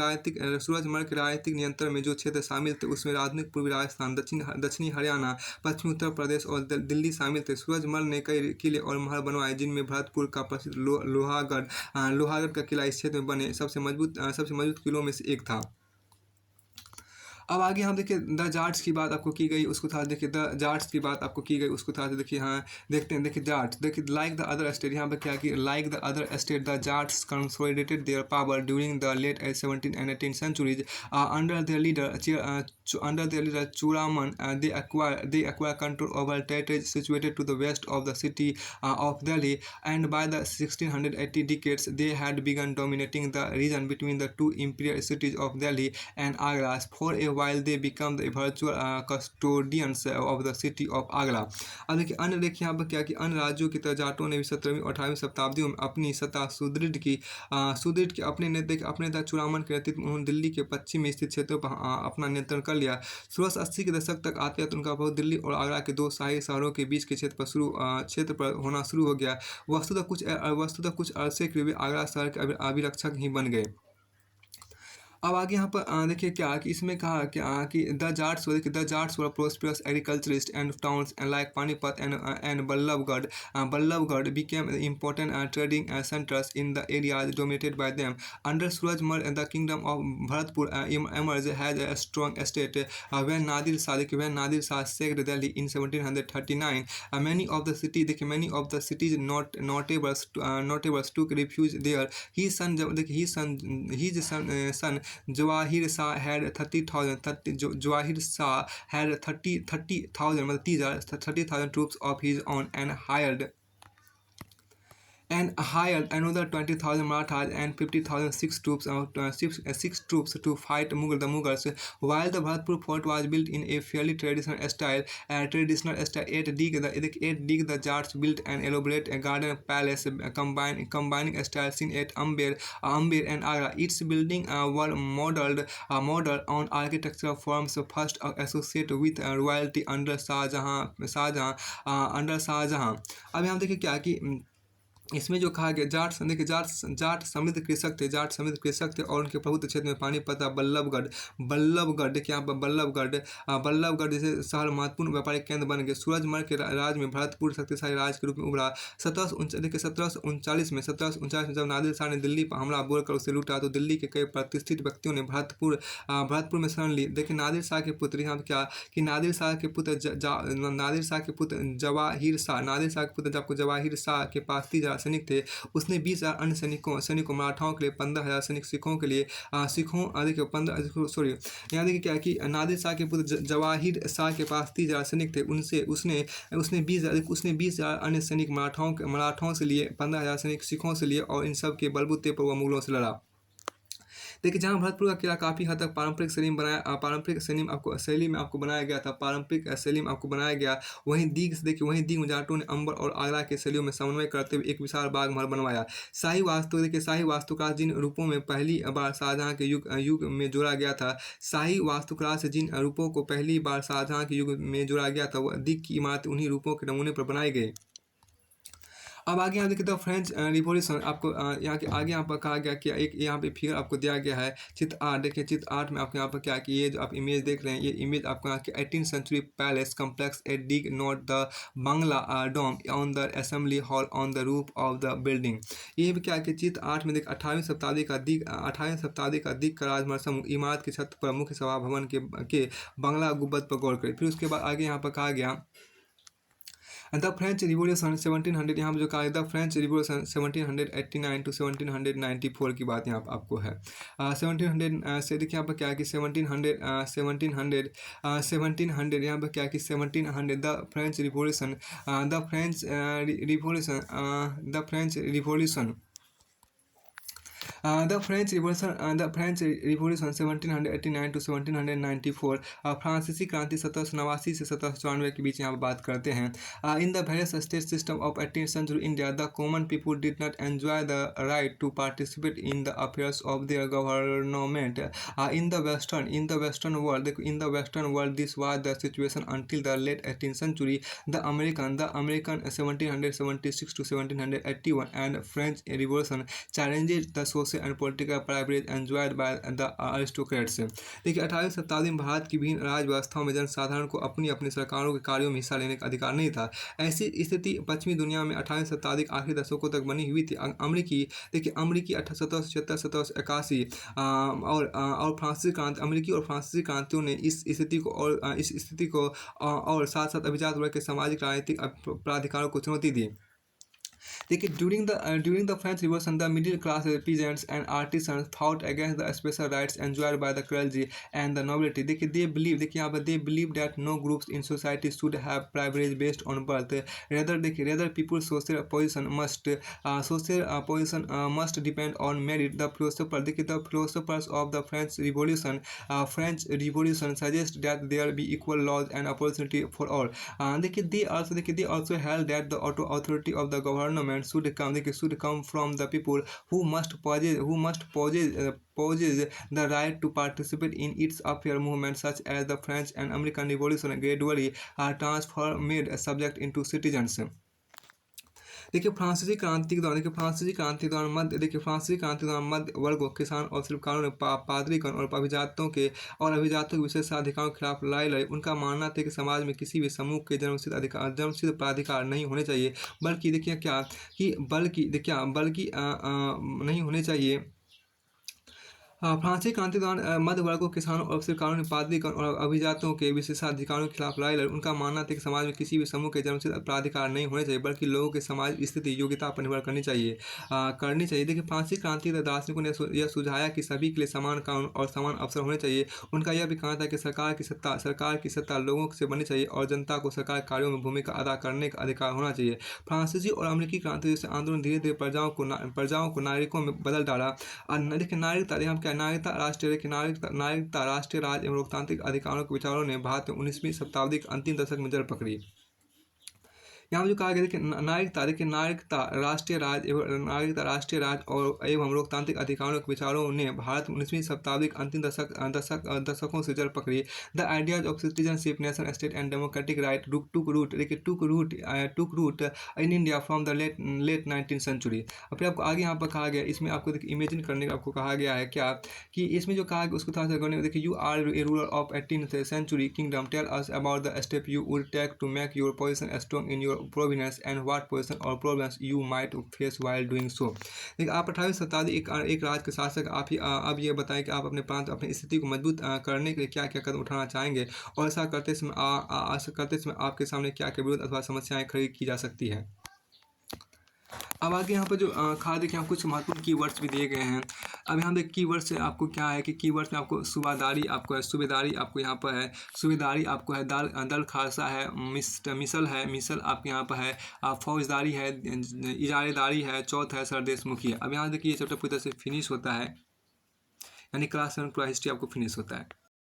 राजनीतिक नियंत्रण में जो क्षेत्र शामिल थे उसमें आधुनिक पूर्वी राजस्थान, दक्षिणी हरियाणा, पश्चिमी उत्तर प्रदेश और दिल्ली शामिल थे। सूरजमल ने कई किले और महल बनवाए, जिनमें भरतपुर का प्रसिद्ध लोहागढ़ का किला इस क्षेत्र में बने सबसे मजबूत किलों में से एक था। अब आगे हम देखिए द जाट्स की बात आपको की गई, उसको था देखिए द जाट्स की बात आपको की गई, उसको था देखिए हाँ देखते हैं। देखिए जाट्स देखिए लाइक द अदर स्टेट, यहाँ पर क्या कि like the other state the Jats consolidated their power during the late 17th and 18th centuries under their leader Churaman। They acquired control over territories situated to the west of the city of Delhi, and by the 1680 decades they had begun dominating the region between the two imperial cities of Delhi and Agra। For a while they become the virtual custodians of the city of Agra। अब देखिए यहाँ पर क्या कि अन्य राज्यों की तरह जाटों ने भी 17वीं और 18वीं शताब्दियों में अपनी सत्ता सुदृढ़ की अपने नेता चूड़ामन के नेतृत्व में उन्होंने दिल्ली के पश्चिम में स्थित क्षेत्रों पर अपना नियंत्रण कर लिया। 1680 के दशक तक आते उनका बहुत दिल्ली और आगरा के दो शाही शहरों के बीच के क्षेत्र पर होना शुरू हो गया। वस्तुतः कुछ अरसे के लिए आगरा शहर के अभिरक्षक ही बन गए। अब आगे यहाँ पर देखिए क्या कि इसमें कहा क्या कि the Jats were prosperous agriculturist and towns like Panipat and Ballabhgarh became important trading centers in the areas dominated by them। Under Surajmal, the kingdom of Bharatpur emerged as a strong state when Nadir Shah sacked Delhi in 1739। Many of the cities notables took refuge there। His son Jawahir Shah had 30,000 मतलब 30,000 troops of his own and hired and hired another 20,000 Marathas and 50,000 six troops to fight the Mughals. While the Bharatpur fort was built in a fairly eight dig the Jats built an elaborate garden palace combining styles in at Amber and Agra. Its building were modeled on architectural forms first associated with royalty under Shahjahan. अब यहाँ देखिए क्या कि इसमें जो कहा गया जाट देखिए जाट समृद्ध कृषक थे, और उनके प्रभुत्व क्षेत्र में पानीपत बल्लभगढ़ देखिए यहाँ पर बल्लभगढ़ जैसे शहर महत्वपूर्ण व्यापारिक केंद्र बन गए। सूरजमल के राज में भरतपुर शक्तिशाली राज के रूप में उभरा। 1739 में जब नादिर शाह ने दिल्ली पर हमला बोलकर उसे लूटा तो दिल्ली के कई प्रतिष्ठित व्यक्तियों ने भरतपुर में शरण ली। देखिए नादिर शाह के पुत्र यहाँ क्या कि नादिर शाह के पुत्र जवाहिर शाह के पास 30,000 सैनिक थे। उसने 20,000 अन्य सैनिकों मराठाओं के लिए 15,000 सैनिक सिखों के लिए देखिए 15 सॉरी यहाँ देखिए क्या कि नादिर शाह के पुत्र जवाहिर शाह के पास 30,000 सैनिक थे। उसने 20,000 अन्य सैनिक मराठाओं से लिए, 15,000 सैनिक सिखों से लिए और इन सब के बलबूते पर वह मुगलों से लड़ा। देखिए जहाँ भरतपुर का किला काफ़ी हद तक पारंपरिक शैली में आपको बनाया गया था, वहीं दीग में जाटों ने अंबर और आगरा के शैलियों में समन्वय करते हुए एक विशाल बाग महल बनवाया। शाही वास्तुकला जिन रूपों में पहली बार शाहजहां के युग में जोड़ा गया था, वह दीग की इमारत उन्हीं रूपों के नमूने पर बनाई गई। अब आगे यहाँ देखिए द फ्रेंच रिवॉल्यूशन आपको यहाँ के आगे यहाँ पर कहा गया कि एक यहाँ पे फिगर आपको दिया गया है चित्र 8। देखिए चित्र 8 में आपको यहाँ पर क्या कि ये जो आप इमेज देख रहे हैं, ये इमेज आपको यहाँ के 18th century palace complex at Deeg note the bangla dome on the assembly hall on the roof of the building. ये भी क्या कि चित्र 8 में देख 18वीं शताब्दी का दिग का राजमहल समूह इमारत की छत पर मुख्य सभा भवन के बंगला गुब्बद पर गौर करें। फिर उसके बाद आगे यहाँ पर कहा गया द फ्रेंच रिवॉल्यूशन 1700, यहाँ पर जो कहा द फ्रेंच रिवॉल्यूशन 1789 to 1794 की बात यहाँ आपको है। 1700 से देखिए यहाँ पर क्या है कि 1700 यहाँ पर क्या है कि 1700 the French revolution The French Revolution 1789 to 1794 फ्रांसीसी क्रांति 1789 से 1794 के बीच यहाँ पर बात करते हैं। In the various state system of 18th century India, the common people did not enjoy the right to participate in the affairs of their government. In the Western world, this was the situation until the late 18th century. The American 1776 to 1781 and French Revolution challenged the social and political privilege enjoyed by the aristocrats। देखिए 18वीं शताब्दी में भारत की विभिन्न राज्य व्यवस्थाओं में जनसाधारण को अपनी अपनी सरकारों के कार्यों में हिस्सा लेने का अधिकार नहीं था। ऐसी स्थिति पश्चिमी दुनिया में 18वीं शताब्दी के आखिरी दशकों तक बनी हुई थी। अमरीकी 1781 और फ्रांसीसी क्रांतियों ने इस स्थिति को और साथ साथ अभिजात वर्ग के सामाजिक राजनीतिक प्राधिकारों को चुनौती दी। देखिए during the French Revolution, the middle class peasants and artisans fought against the special rights enjoyed by the clergy and the nobility। देखिए they believe that no groups in society should have privilege based on birth, rather people's social position must depend on merit। The philosophers of the French Revolution suggest that there be equal laws and opportunity for all। देखिए they also held that the authority of the government should come from the people who must possess the right to participate in its affairs। Movements such as the French and American Revolution gradually transformed subject into citizens। देखिए फ्रांसीसी क्रांति के दौरान मध्य वर्ग किसान और शिल्पकारों ने पादरीगण और अभिजातों के विशेषाधिकारों के खिलाफ लड़ाई लड़ी। उनका मानना था कि समाज में किसी भी समूह के जन्मसिद्ध प्राधिकार नहीं होने चाहिए, बल्कि नहीं होने चाहिए फ्रांसीसी क्रांति के दौरान मध्य वर्गों, किसानों और शिल्पकारों ने पादरीगण और अभिजातों के विशेषाधिकारों के खिलाफ लड़ाई लड़ी। उनका मानना था कि समाज में किसी भी समूह के जन्मसिद्ध अपराधिकार नहीं होने चाहिए, बल्कि लोगों के समाज स्थिति योग्यता पर निर्भर करनी चाहिए। देखिए, फ्रांसीसी क्रांति के दार्शनिकों ने यह सुझाया कि सभी के लिए समान कानून और समान अवसर होने चाहिए। उनका यह भी कहना था कि सरकार की सत्ता लोगों से बननी चाहिए और जनता को सरकार के कार्यों में भूमिका अदा करने का अधिकार होना चाहिए। फ्रांसीसी और अमेरिकी क्रांति जैसे आंदोलन धीरे धीरे प्रजाओं को नागरिकों में बदल डाला। देखिए, नागरिकता, यहाँ क्या नागरिकता, राष्ट्रीय राज एवं लोकतांत्रिक अधिकारों के विचारों ने भारत में 19वीं शताब्दी के अंतिम दशक में जड़ पकड़ी। यहाँ पे जो कहा गया, देखिए नागरिकता, राष्ट्रीय राज और एवं लोकतांत्रिक अधिकारों के विचारों ने भारत में 19वीं शताब्दी के अंतिम दशकों से जड़ पकड़ी। The ideas of citizenship, nation state and democratic right took root in India from the late 19th century. और फिर आपको आगे यहाँ पर कहा गया, इसमें आपको देखिए इमेजिन करने का आपको कहा गया है क्या, कि इसमें जो कहा गया उसको थोड़ा सा करने में, देखिए, you are a ruler of 18th century kingdom, tell us about the step you would take to make your position strong in your provenance and what position or problems you might face while doing so। देखिए, आप 18वीं शताब्दी एक राज्य के शासक, अब ये बताएं कि आप अपने प्रांत, अपनी स्थिति को मजबूत करने के लिए क्या क्या कदम उठाना चाहेंगे, और ऐसा करते समय आपके सामने क्या क्या विरोध अथवा समस्याएं खड़ी की जा सकती है। अब आगे यहाँ पर जो खाद्य के यहाँ कुछ महत्वपूर्ण कीवर्ड्स भी दिए गए हैं। अब यहाँ देख कीवर्ड्स से आपको क्या है कि कीवर्ड्स में आपको सूबादारी आपको है, सूबेदारी आपको यहाँ पर है, सूबेदारी आपको है, दल खालसा है, मिसल आपके यहाँ पर है, फौजदारी है, इजारेदारी है, चौथ है सरदेशमुखी है। अब यहाँ देखिए ये चैप्टर पूरी तरह से फिनिश होता है, यानी क्लास 7 पूरा हिस्ट्री आपको फिनिश होता है।